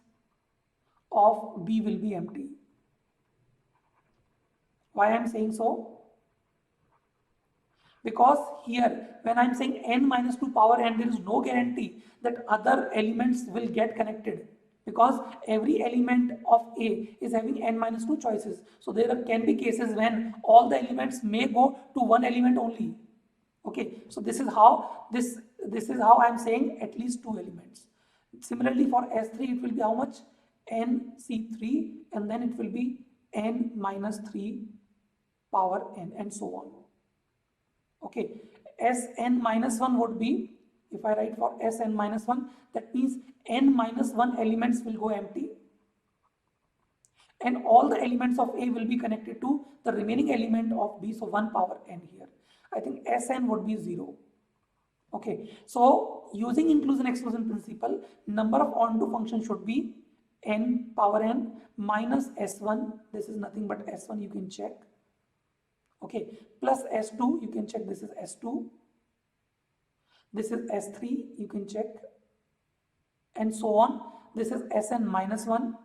of B will be empty. Why I am saying so? Because here, when I am saying n minus 2 power n, there is no guarantee that other elements will get connected, because every element of A is having n minus 2 choices. So there can be cases when all the elements may go to one element only. Okay, so this is how I am saying at least 2 elements. Similarly, for S3 it will be how much? NC3, and then it will be n minus 3 power n, and so on. Okay, Sn minus 1 would be, if I write for Sn minus 1, that means n minus 1 elements will go empty, and all the elements of A will be connected to the remaining element of B, so 1 power n here. I think Sn would be 0. Okay, so using inclusion-exclusion principle, number of onto function should be n power n minus S1, this is nothing but S1, you can check. Okay, plus S2, you can check, this is S2. This is S3, you can check, and so on. This is Sn minus 1.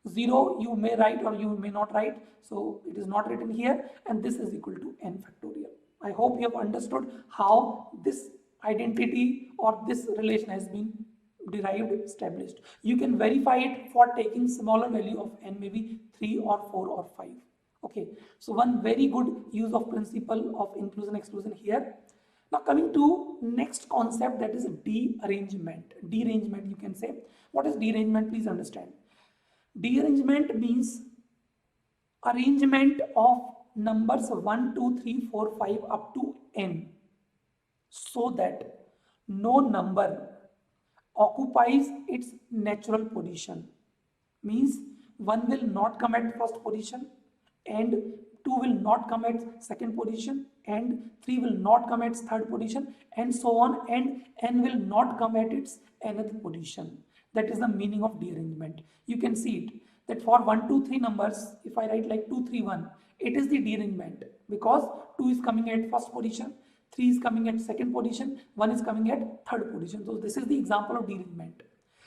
0 you may write or you may not write, so it is not written here, and this is equal to n factorial. I hope you have understood how this identity or this relation has been derived, established. You can verify it for taking smaller value of n, maybe 3 or 4 or 5. Okay, so one very good use of principle of inclusion-exclusion here. Now coming to next concept, that is derangement. Derangement, you can say. What is derangement? Please understand. Derangement means arrangement of numbers 1, 2, 3, 4, 5 up to n, so that no number occupies its natural position. Means 1 will not come at first position, and 2 will not come at second position, and 3 will not come at third position, and so on, and n will not come at its nth position. That is the meaning of derangement. You can see it, that for 1, 2, 3 numbers, if I write like 2, 3, 1, it is the derangement, because 2 is coming at first position, 3 is coming at second position, 1 is coming at third position. So this is the example of derangement.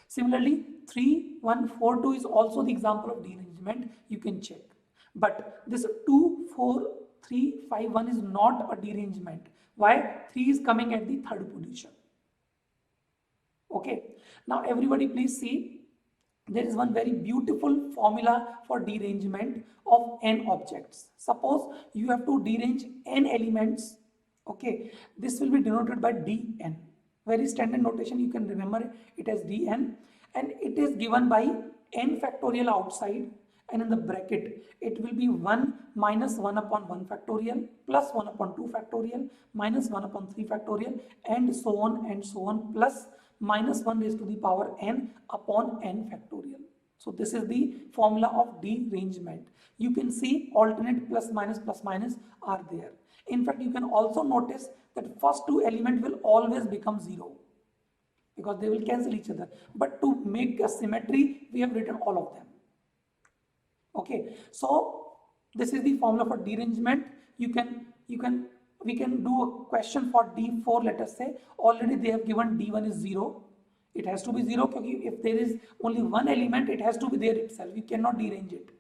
Similarly, 3, 1, 4, 2 is also the example of derangement. You can check. But this 2, 4, 3, 5, 1 is not a derangement. Why? 3 is coming at the third position. Okay. Now everybody please see, there is one very beautiful formula for derangement of n objects. Suppose you have to derange n elements. Okay. This will be denoted by dn. Very standard notation, you can remember it as dn, and it is given by n factorial outside, and in the bracket it will be 1 minus 1 upon 1 factorial plus 1 upon 2 factorial minus 1 upon 3 factorial, and so on, plus minus 1 raised to the power n upon n factorial. So this is the formula of derangement. You can see alternate plus minus are there. In fact, you can also notice that first 2 elements will always become 0 because they will cancel each other. But to make a symmetry, we have written all of them. Okay, so this is the formula for derangement. We can do a question for D4, let us say. Already they have given D1 is 0. It has to be 0 because if there is only one element, it has to be there itself. We cannot derange it.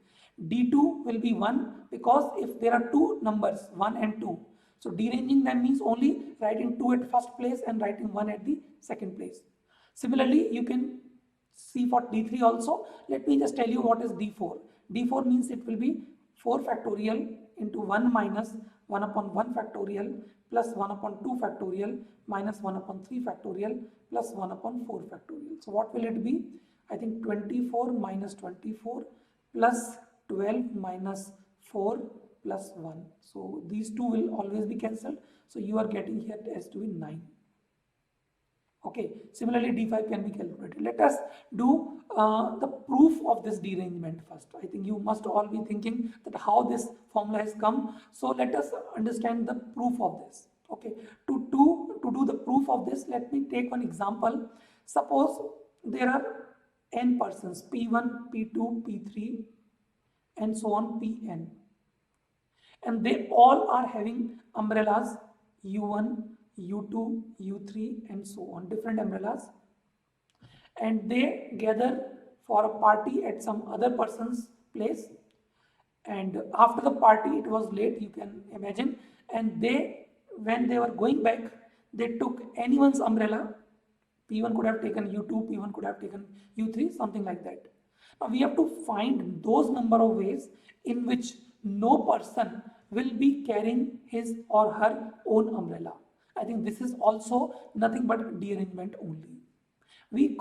D2 will be 1 because if there are 2 numbers, 1 and 2. So deranging them means only writing 2 at first place and writing 1 at the second place. Similarly, you can C for D3 also. Let me just tell you what is D4. D4 means it will be 4 factorial into 1 minus 1 upon 1 factorial plus 1 upon 2 factorial minus 1 upon 3 factorial plus 1 upon 4 factorial. So what will it be? I think 24 minus 24 plus 12 minus 4 plus 1. So these two will always be cancelled. So you are getting here as to be 9. Okay, similarly D5 can be calculated. Let us do the proof of this derangement first. I think you must all be thinking that how this formula has come. So let us understand the proof of this. Okay, to do the proof of this, let me take one example. Suppose there are n persons, P1, P2, P3 and so on, Pn, and they all are having umbrellas U1, U2, U3 and so on, different umbrellas, and they gather for a party at some other person's place, and after the party it was late, you can imagine, and they, when they were going back, they took anyone's umbrella. P1 could have taken U2, P1 could have taken U3, something like that. Now we have to find those number of ways in which no person will be carrying his or her own umbrella. I think this is also nothing but derangement only. We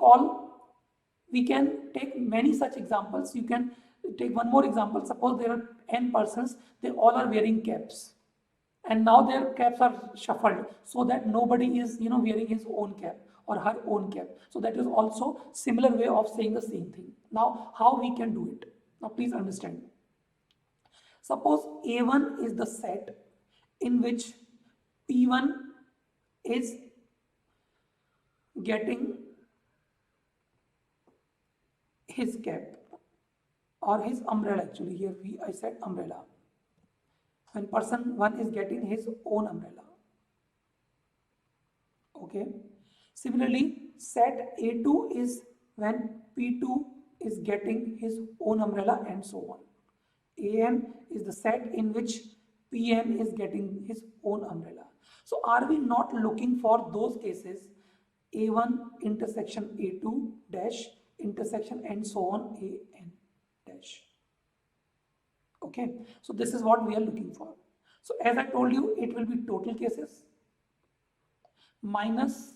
can take many such examples. You can take one more example. Suppose there are n persons, they all are wearing caps, and now their caps are shuffled so that nobody is wearing his own cap or her own cap. So that is also similar way of saying the same thing. Now how we can do it? Now please understand. Suppose A1 is the set in which P1 is getting his cap or his umbrella. Actually here I said umbrella. When person 1 is getting his own umbrella. Okay. Similarly, set A2 is when P2 is getting his own umbrella and so on. An is the set in which Pn is getting his own umbrella. So are we not looking for those cases, A1 intersection A2 dash intersection and so on An dash? Okay, so this is what we are looking for. So as I told you, it will be total cases minus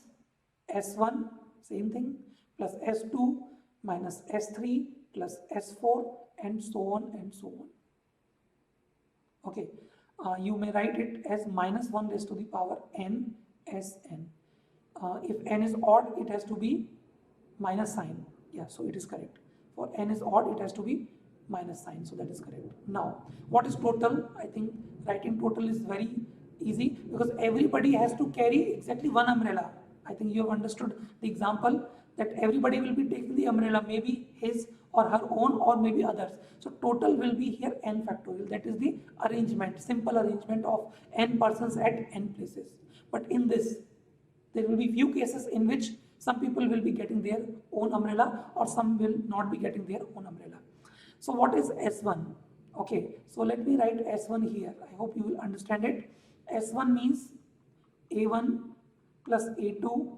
S1, same thing, plus S2 minus S3 plus S4 and so on and so on. Okay, you may write it as minus 1 raised to the power n Sn. If n is odd, it has to be minus sign. Yeah, so it is correct. For n is odd, it has to be minus sign, so that is correct. Now, what is total? I think writing total is very easy because everybody has to carry exactly one umbrella. I think you have understood the example that everybody will be taking the umbrella, maybe his or her own or maybe others. So total will be here n factorial. That is the arrangement, simple arrangement of n persons at n places. But in this, there will be few cases in which some people will be getting their own umbrella or some will not be getting their own umbrella. So what is S1? Okay, so let me write S1 here. I hope you will understand it. S1 means A1 plus A2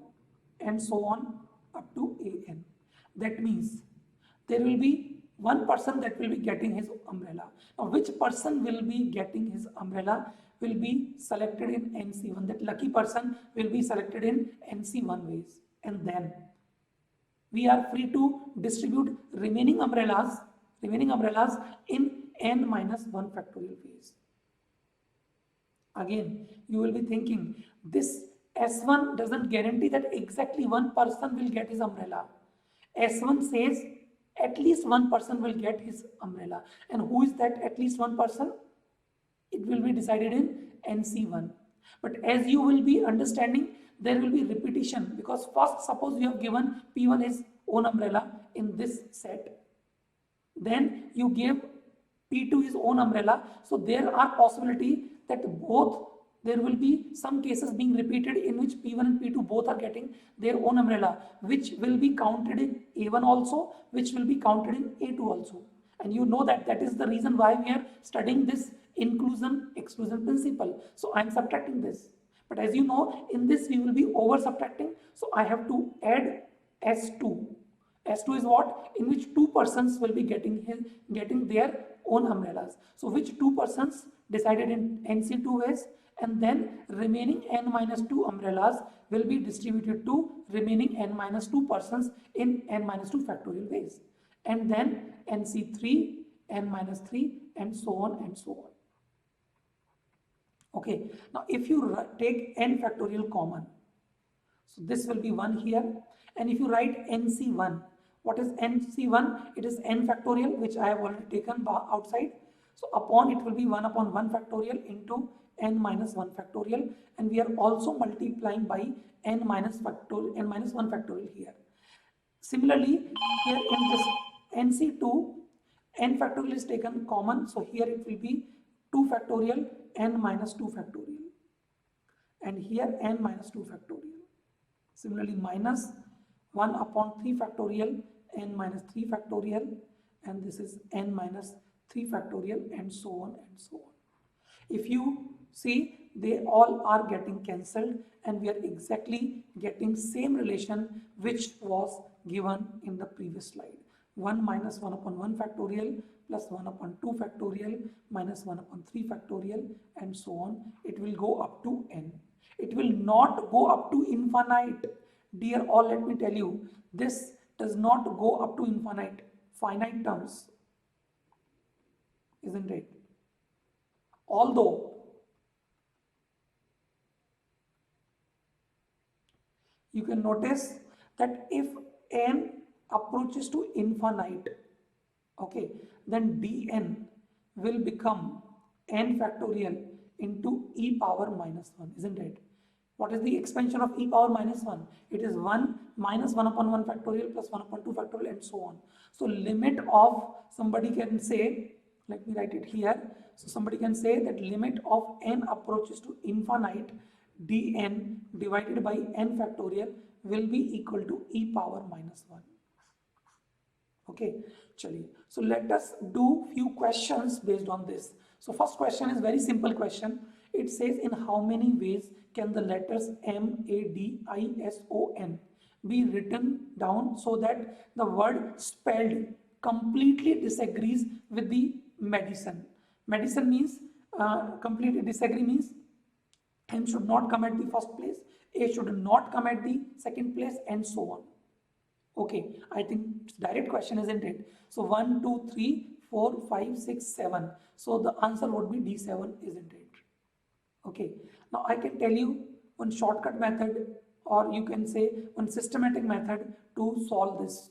and so on up to An. That means there will be one person that will be getting his umbrella. Now which person will be getting his umbrella will be selected in NC1. That lucky person will be selected in NC1 ways. And then we are free to distribute remaining umbrellas in n minus 1 factorial ways. Again, you will be thinking this S1 doesn't guarantee that exactly one person will get his umbrella. S1 says at least one person will get his umbrella. And who is that at least one person? It will be decided in NC1. But as you will be understanding, there will be repetition because first suppose you have given P1 his own umbrella in this set. Then you give P2 his own umbrella. So there are possibility that there will be some cases being repeated in which P1 and P2 both are getting their own umbrella, which will be counted in A1 also, which will be counted in A2 also. And you know that is the reason why we are studying this inclusion-exclusion principle. So I am subtracting this. But as you know, in this we will be over subtracting. So I have to add S2. S2 is what? In which two persons will be getting their own umbrellas. So which two persons decided in NC2 ways, and then remaining n minus 2 umbrellas will be distributed to remaining n minus 2 persons in n minus 2 factorial ways. And then NC3, n minus 3, and so on and so on. Okay, now if you take n factorial common, so this will be 1 here, and if you write NC1, what is NC1? It is n factorial, which I have already taken outside. So upon it will be 1 upon 1 factorial into n minus 1 factorial, and we are also multiplying by n minus 1 factorial here. Similarly, here in this NC2, n factorial is taken common, so here it will be 2 factorial n minus 2 factorial, and here n minus 2 factorial. Similarly, minus 1 upon 3 factorial n minus 3 factorial, and this is n minus 3 factorial, and so on and so on. If you see, they all are getting cancelled, and we are exactly getting same relation which was given in the previous slide. 1 minus 1 upon 1 factorial plus 1 upon 2 factorial minus 1 upon 3 factorial, and so on. It will go up to n. It will not go up to infinite. Dear all, let me tell you, this does not go up to infinite, finite terms, isn't it? Although you can notice that if n approaches to infinite, okay, then dn will become n factorial into e power minus 1, isn't it? What is the expansion of e power minus 1? It is 1 minus 1 upon 1 factorial plus 1 upon 2 factorial, and so on. So limit of, somebody can say, let me write it here. So somebody can say that limit of n approaches to infinite, dn divided by n factorial will be equal to e power minus 1. Okay, chaliye. So let us do few questions based on this. So first question is very simple question. It says, in how many ways can the letters M, A, D, I, S, O, N be written down so that the word spelled completely disagrees with the medicine? Medicine means completely disagree means M should not come at the first place, A should not come at the second place, and so on. Okay, I think it's direct question, isn't it? So 1, 2, 3, 4, 5, 6, 7. So the answer would be D7, isn't it? Okay, now I can tell you one shortcut method, or you can say one systematic method to solve this.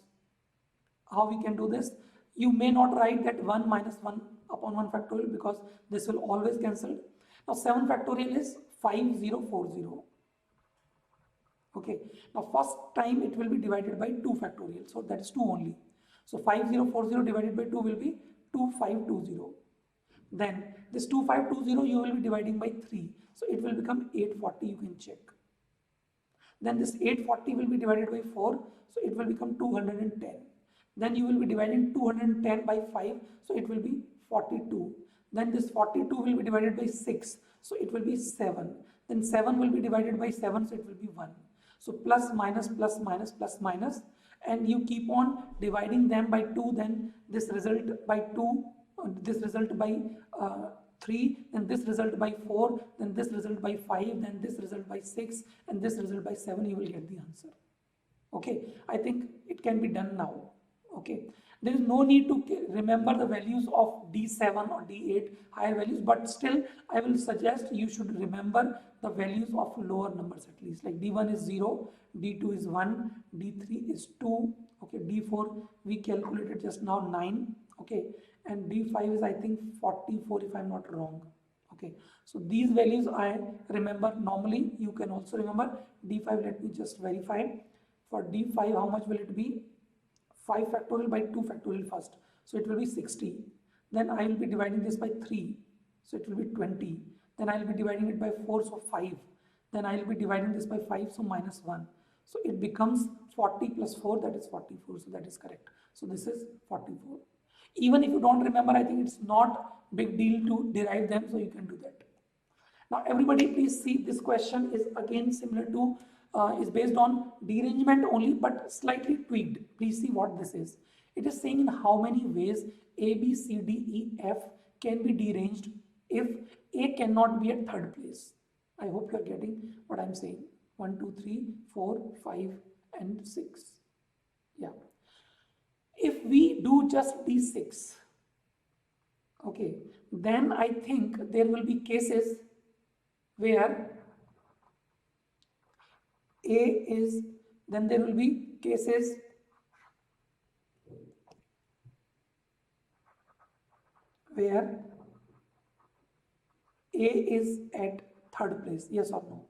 How we can do this? You may not write that 1 minus 1 upon 1 factorial, because this will always cancel. Now 7 factorial is 5040. Okay, now first time it will be divided by 2 factorial, so that is 2 only. So 5040 divided by 2 will be 2520. Then this 2520 you will be dividing by 3, so it will become 840, you can check. Then this 840 will be divided by 4, so it will become 210. Then you will be dividing 210 by 5, so it will be 42. Then this 42 will be divided by 6, so it will be 7. Then 7 will be divided by 7, so it will be 1. So plus minus plus minus plus minus, and you keep on dividing them by 2, then this result by 2, this result by 3, then this result by 4, then this result by 5, then this result by 6, and this result by 7, you will get the answer. Okay, I think it can be done now. Okay, there is no need to remember the values of D7 or D8 higher values, but still I will suggest you should remember the values of lower numbers at least, like D1 is 0, D2 is 1, D3 is 2, okay, D4 we calculated just now 9, okay, and D5 is I think 44 if I'm not wrong. Okay, so these values I remember. Normally you can also remember D5. Let me just verify. For D5, how much will it be? 5 factorial by 2 factorial first, so it will be 60. Then I will be dividing this by 3, so it will be 20. Then I will be dividing it by 4, so 5. Then I will be dividing this by 5, so minus 1. So it becomes 40 plus 4, that is 44, so that is correct. So this is 44. Even if you don't remember, I think it's not big deal to derive them, so you can do that. Now everybody please see, this question is again similar to is based on derangement only, but slightly tweaked. Please see what this is. It is saying in how many ways A, B, C, D, E, F can be deranged if A cannot be at third place. I hope you are getting what I am saying. 1, 2, 3, 4, 5 and 6. Yeah. If we do just these 6, okay, then I think there will be cases where A is, then there will be cases where A is at third place, yes or no?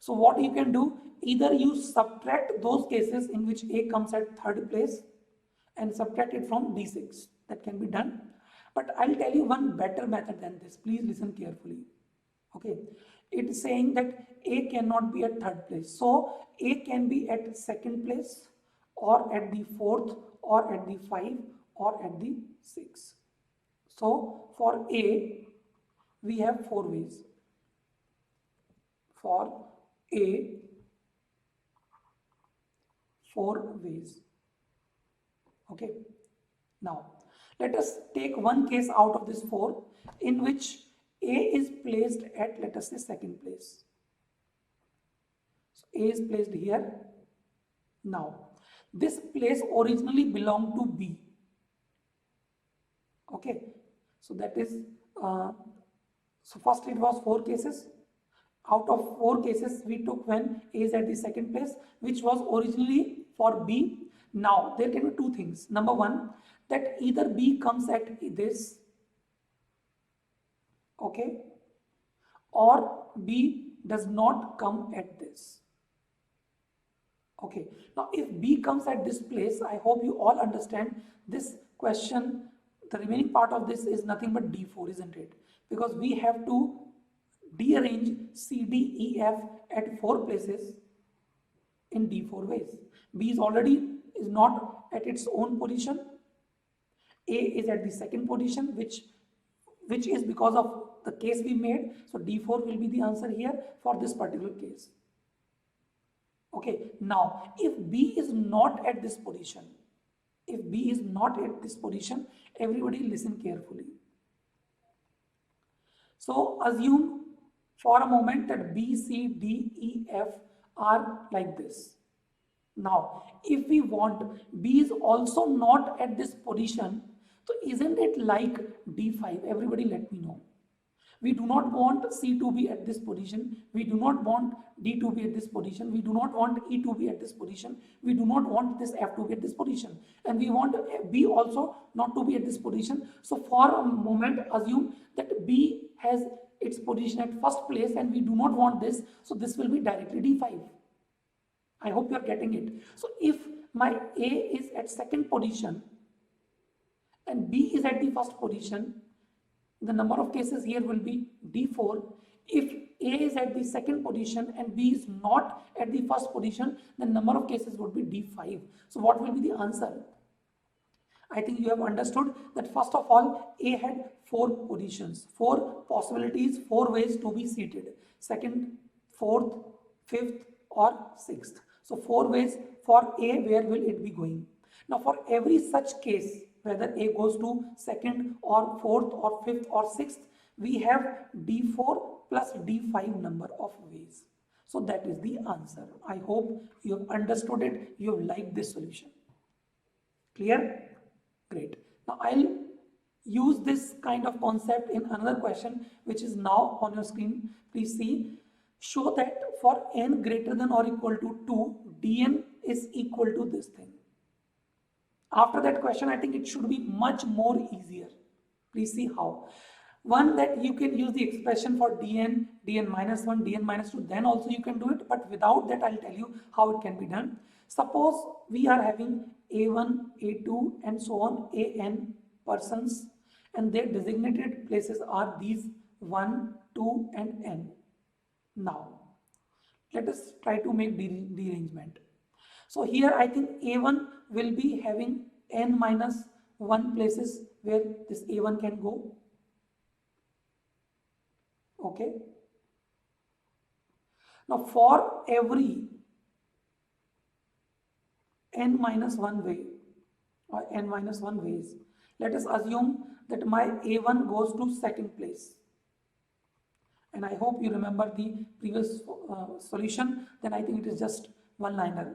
So what you can do, either you subtract those cases in which A comes at third place and subtract it from D6. That can be done. But I'll tell you one better method than this. Please listen carefully. Okay. It's saying that A cannot be at third place. So A can be at second place or at the fourth or at the 5 or at the 6. So for A, we have 4 ways. For A, 4 ways. Okay. Now, let us take one case out of this 4 in which A is placed at, let us say, second place. So A is placed here. Now, this place originally belonged to B. Okay. So that is, so first it was 4 cases. Out of 4 cases, we took when A is at the second place, which was originally for B. Now, there can be 2 things. Number 1, that either B comes at this, okay, or B does not come at this. Okay. Now, if B comes at this place, I hope you all understand this question. The remaining part of this is nothing but D4, isn't it? Because we have to dearrange C, D, E, F at 4 places in D4 ways. B is not at its own position. A is at the second position, which is because of the case we made. So D4 will be the answer here for this particular case. Okay. Now, if B is not at this position, everybody listen carefully. So assume for a moment that B, C, D, E, F are like this. Now, if we want B is also not at this position, so isn't it like D5? Everybody let me know. We do not want C to be at this position. We do not want D to be at this position. We do not want E to be at this position. We do not want this F to be at this position. And we want B also not to be at this position. So for a moment, assume that B has its position at first place and we do not want this. So this will be directly D5. I hope you are getting it. So if my A is at second position and B is at the first position, the number of cases here will be D4. If A is at the second position and B is not at the first position, the number of cases would be D5. So what will be the answer? I think you have understood that first of all, A had 4 positions, 4 possibilities, 4 ways to be seated. Second, fourth, fifth or sixth. So 4 ways for A, where will it be going? Now for every such case, whether A goes to second or fourth or fifth or sixth, we have D4 plus D5 number of ways. So that is the answer. I hope you have understood it. You have liked this solution. Clear? Great. Now I'll use this kind of concept in another question which is now on your screen. Please see. Show that for n greater than or equal to 2, dn is equal to this thing. After that question, I think it should be much more easier. Please see how. One, that you can use the expression for dn, dn minus 1, dn minus 2, then also you can do it, but without that I'll tell you how it can be done. Suppose we are having A1, A2 and so on, AN persons, and their designated places are these 1, 2 and n. Now, let us try to make derangement. So here I think A1 will be having n minus 1 places where this A1 can go. Okay. Now for every n minus 1 way or n minus 1 ways, let us assume that my A1 goes to second place. And I hope you remember the previous solution. Then I think it is just one liner.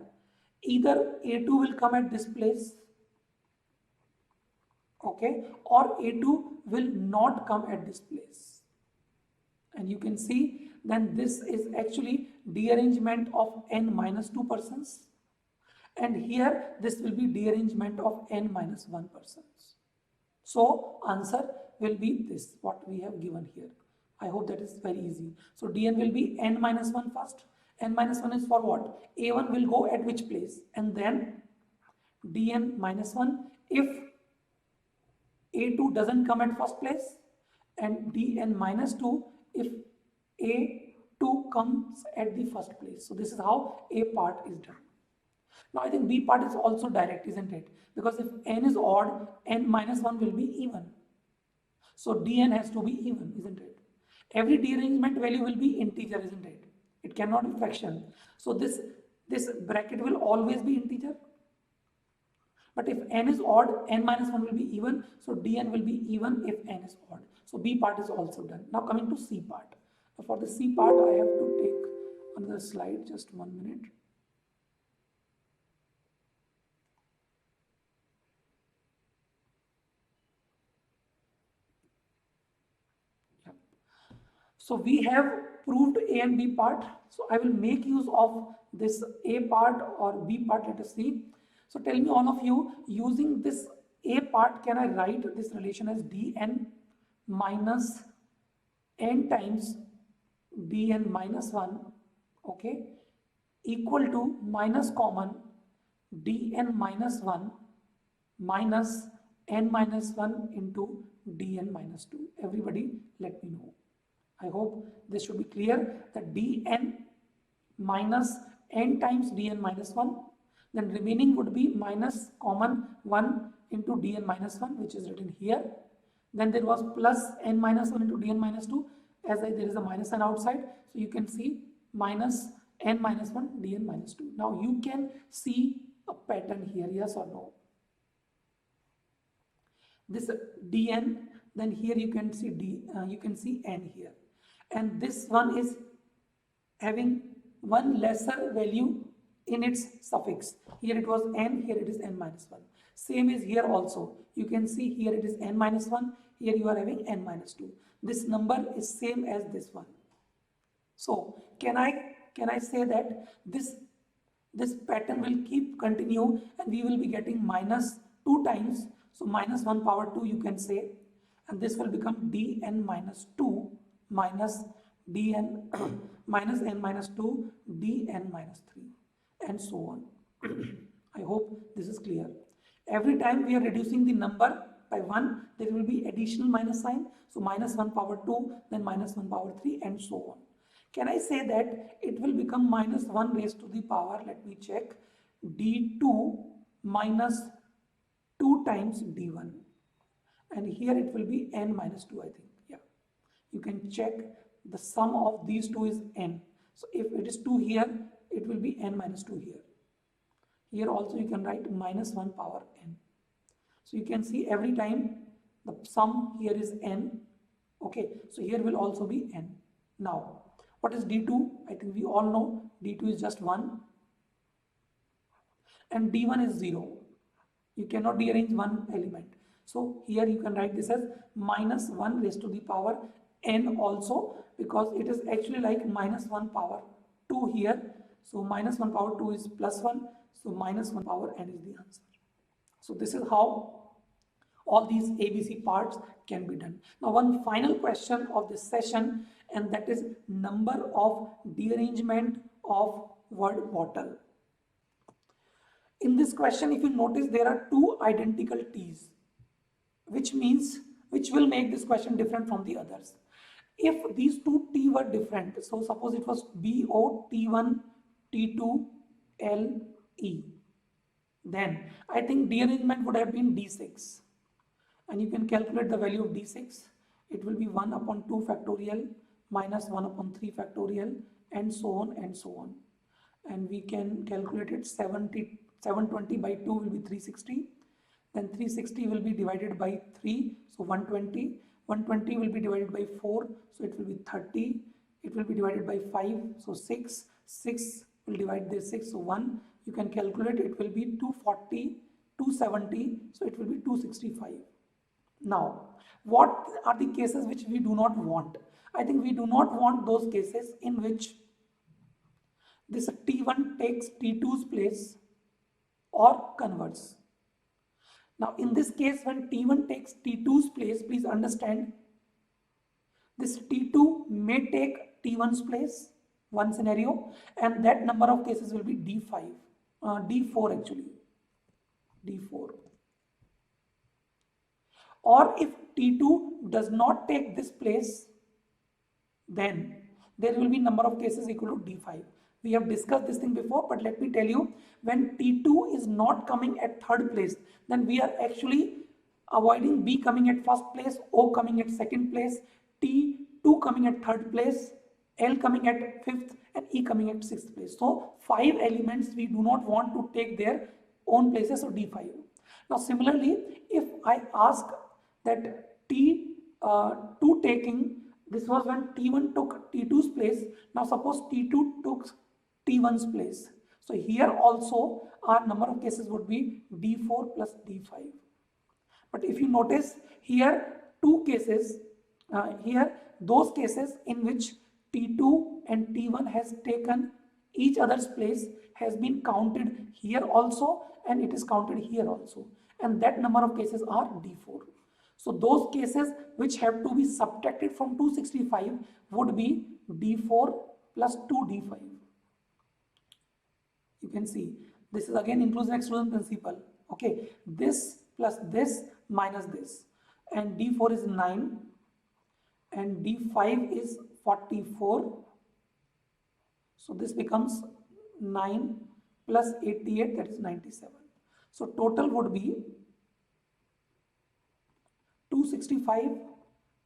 Either A2 will come at this place, okay, or A2 will not come at this place. And you can see then this is actually dearrangement of n minus 2 persons. And here this will be dearrangement of n minus 1 persons. So answer will be this, what we have given here. I hope that is very easy. So Dn will be n minus 1 first. N minus 1 is for what? A1 will go at which place? And then Dn minus 1 if A2 doesn't come at first place, and Dn minus 2 if A2 comes at the first place. So this is how A part is done. Now I think B part is also direct, isn't it? Because if n is odd, n minus 1 will be even. So Dn has to be even, isn't it? Every dearrangement value will be integer, isn't it? It cannot be fraction. So this bracket will always be integer. But if n is odd, n minus 1 will be even. So Dn will be even if n is odd. So B part is also done. Now coming to C part. For the C part, I have to take another slide, just 1 minute. So we have proved A and B part. So I will make use of this A part or B part, let us see. So tell me all of you, using this A part, can I write this relation as Dn minus n times Dn minus 1, okay, equal to minus common Dn minus 1 minus n minus 1 into Dn minus 2. Everybody let me know. I hope this should be clear that Dn minus n times Dn minus 1, then remaining would be minus common 1 into Dn minus 1, which is written here. Then there was plus n minus 1 into Dn minus 2, as there is a minus sign outside. So you can see minus n minus 1 Dn minus 2. Now you can see a pattern here, yes or no? This Dn, then here you can see n here. And this one is having one lesser value in its suffix. Here it was n, here it is n minus 1. Same is here also. You can see here it is n minus 1, here you are having n minus 2. This number is same as this one. So can I say that this pattern will keep continue and we will be getting minus 2 times. So minus 1 power 2 you can say, and this will become Dn minus 2 minus Dn minus n minus 2 Dn minus 3 and so on. I hope this is clear. Every time we are reducing the number by 1, there will be additional minus sign. So minus 1 power 2, then minus 1 power 3 and so on. Can I say that it will become minus 1 raised to the power, let me check, D2 minus 2 times D1. And here it will be n minus 2, I think. Yeah. You can check the sum of these two is n. So if it is 2 here, it will be n minus 2 here. Here also you can write minus 1 power n. So you can see every time the sum here is n. Okay, so here will also be n. Now, what is D2? I think we all know D2 is just 1 and D1 is 0. You cannot rearrange one element. So here you can write this as minus 1 raised to the power n also, because it is actually like minus 1 power 2 here. So minus 1 power 2 is plus 1. So minus 1 power n is the answer. So this is how all these ABC parts can be done. Now one final question of this session, and that is number of dearrangement of word bottle. In this question, if you notice, there are 2 identical T's, which will make this question different from the others. If these 2 T were different, so suppose it was BO, T1, T2, L, E, then I think dearrangement would have been D6. And you can calculate the value of D6. It will be 1 upon 2 factorial minus 1 upon 3 factorial and so on and so on. And we can calculate it. 720 by 2 will be 360. Then 360 will be divided by 3, so 120. 120 will be divided by 4, so it will be 30. It will be divided by 5, so 6. 6 will divide this 6, so 1. You can calculate, it will be 240, 270, so it will be 265. Now, what are the cases which we do not want? I think we do not want those cases in which this T1 takes T2's place or converts. Now, in this case, when T1 takes T2's place, please understand, this T2 may take T1's place, one scenario, and that number of cases will be D4 actually, D4. Or if T2 does not take this place, then there will be number of cases equal to D5. We have discussed this thing before, but let me tell you, when T2 is not coming at third place, then we are actually avoiding B coming at first place, O coming at second place, T2 coming at third place, L coming at fifth, and E coming at sixth place. So 5 elements we do not want to take their own places, so D5. Now similarly, if I ask that T2 taking, this was when T1 took T2's place. Now suppose T2 took T1's place. So here also our number of cases would be D4 plus D5. But if you notice here, two cases, those cases in which T2 and T1 has taken each other's place has been counted here also, and it is counted here also. And that number of cases are D4. So those cases which have to be subtracted from 265 would be D4 plus 2D5. You can see this is again inclusion-exclusion principle. Okay, this plus this minus this, and D4 is 9 and D5 is 44. So this becomes 9 plus 88, that is 97. So total would be 265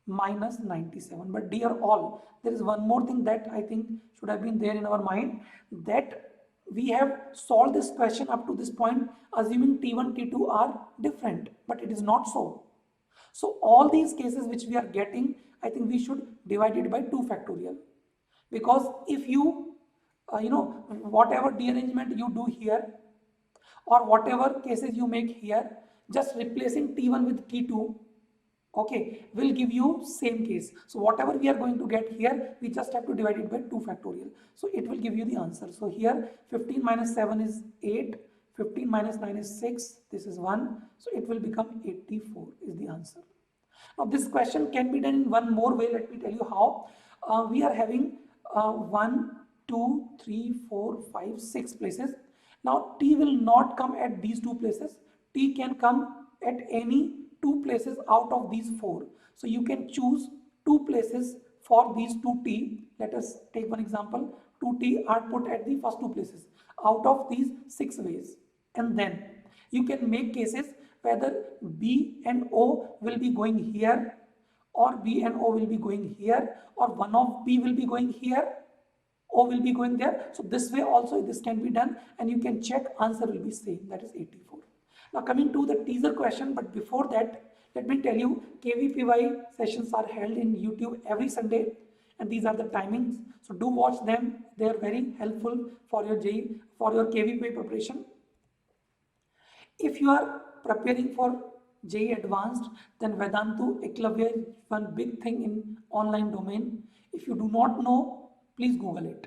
minus 97. But dear all, there is one more thing that I think should have been there in our mind, that we have solved this question up to this point assuming T1, T2 are different, but it is not so. So all these cases which we are getting, I think we should divide it by 2 factorial. Because if you, whatever derangement you do here or whatever cases you make here, just replacing T1 with T2, okay, will give you same case. So whatever we are going to get here, we just have to divide it by 2 factorial. So it will give you the answer. So here 15 minus 7 is 8, 15 minus 9 is 6, this is 1. So it will become 84 is the answer. Now this question can be done in one more way. Let me tell you how. We are having 1, 2, 3, 4, 5, 6 places. Now T will not come at these 2 places. T can come at any 2 places out of these 4. So you can choose 2 places for these 2T. Let us take one example. 2T are put at the first 2 places out of these 6 ways. And then you can make cases whether B and O will be going here, or B and O will be going here, or one of B will be going here, O will be going there. So this way also this can be done, and you can check answer will be same, that is 84. Now coming to the teaser question, but before that, let me tell you, KVPY sessions are held in YouTube every Sunday, and these are the timings. So do watch them. They are very helpful for your KVPY preparation. If you are preparing for JEE Advanced, then Vedantu, Eklavya is one big thing in online domain. If you do not know, please Google it.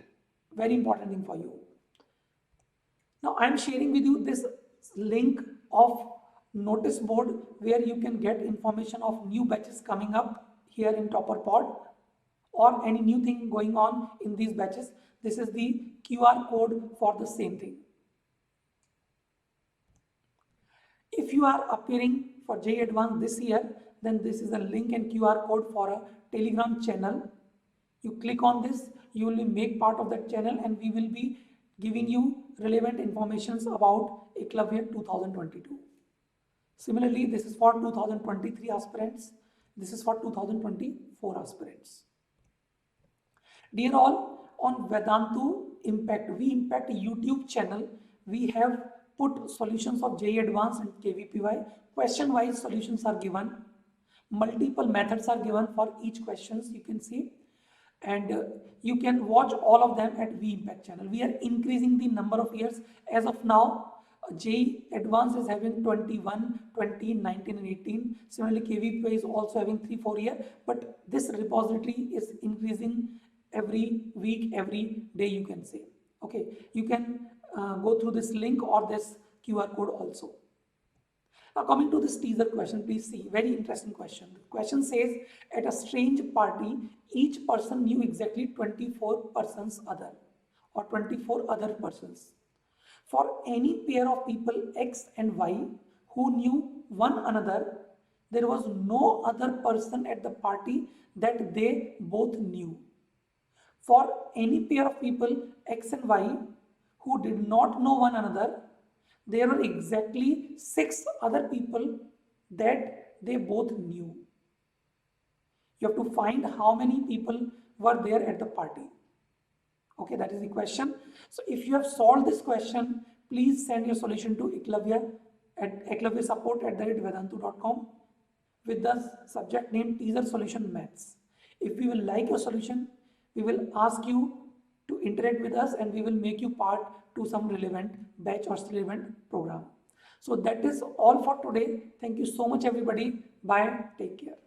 Very important thing for you. Now I am sharing with you this link of notice board where you can get information of new batches coming up here in Topper Pod, or any new thing going on in these batches. This is the QR code for the same thing. If you are appearing for JEE Advanced this year, then this is a link and QR code for a Telegram channel. You click on this, you will make part of that channel, and we will be giving you relevant informations about Eklavya 2022. Similarly, this is for 2023 aspirants. This is for 2024 aspirants. Dear all, on Vedantu Impact, we Impact YouTube channel, we have put solutions of JEE Advanced and KVPY. Question-wise solutions are given. Multiple methods are given for each questions, you can see. And you can watch all of them at VImpact channel. We are increasing the number of years. As of now, JEE Advanced is having 21, 20, 19 and 18. Similarly, KVPY is also having 3-4 years. But this repository is increasing every week, every day, you can say. Okay, you can go through this link or this QR code also. Now coming to this teaser question, please see, very interesting question. The question says, at a strange party, each person knew exactly 24 persons other or 24 other persons. For any pair of people X and Y who knew one another, there was no other person at the party that they both knew. For any pair of people X and Y who did not know one another, there were exactly 6 other people that they both knew. You have to find how many people were there at the party. Okay, that is the question. So if you have solved this question, please send your solution to eklavyasupport@vedantu.com with the subject name teaser solution maths. If we will like your solution, we will ask you to interact with us and we will make you part to some relevant batch or relevant program. So that is all for today. Thank you so much everybody. Bye. Take care.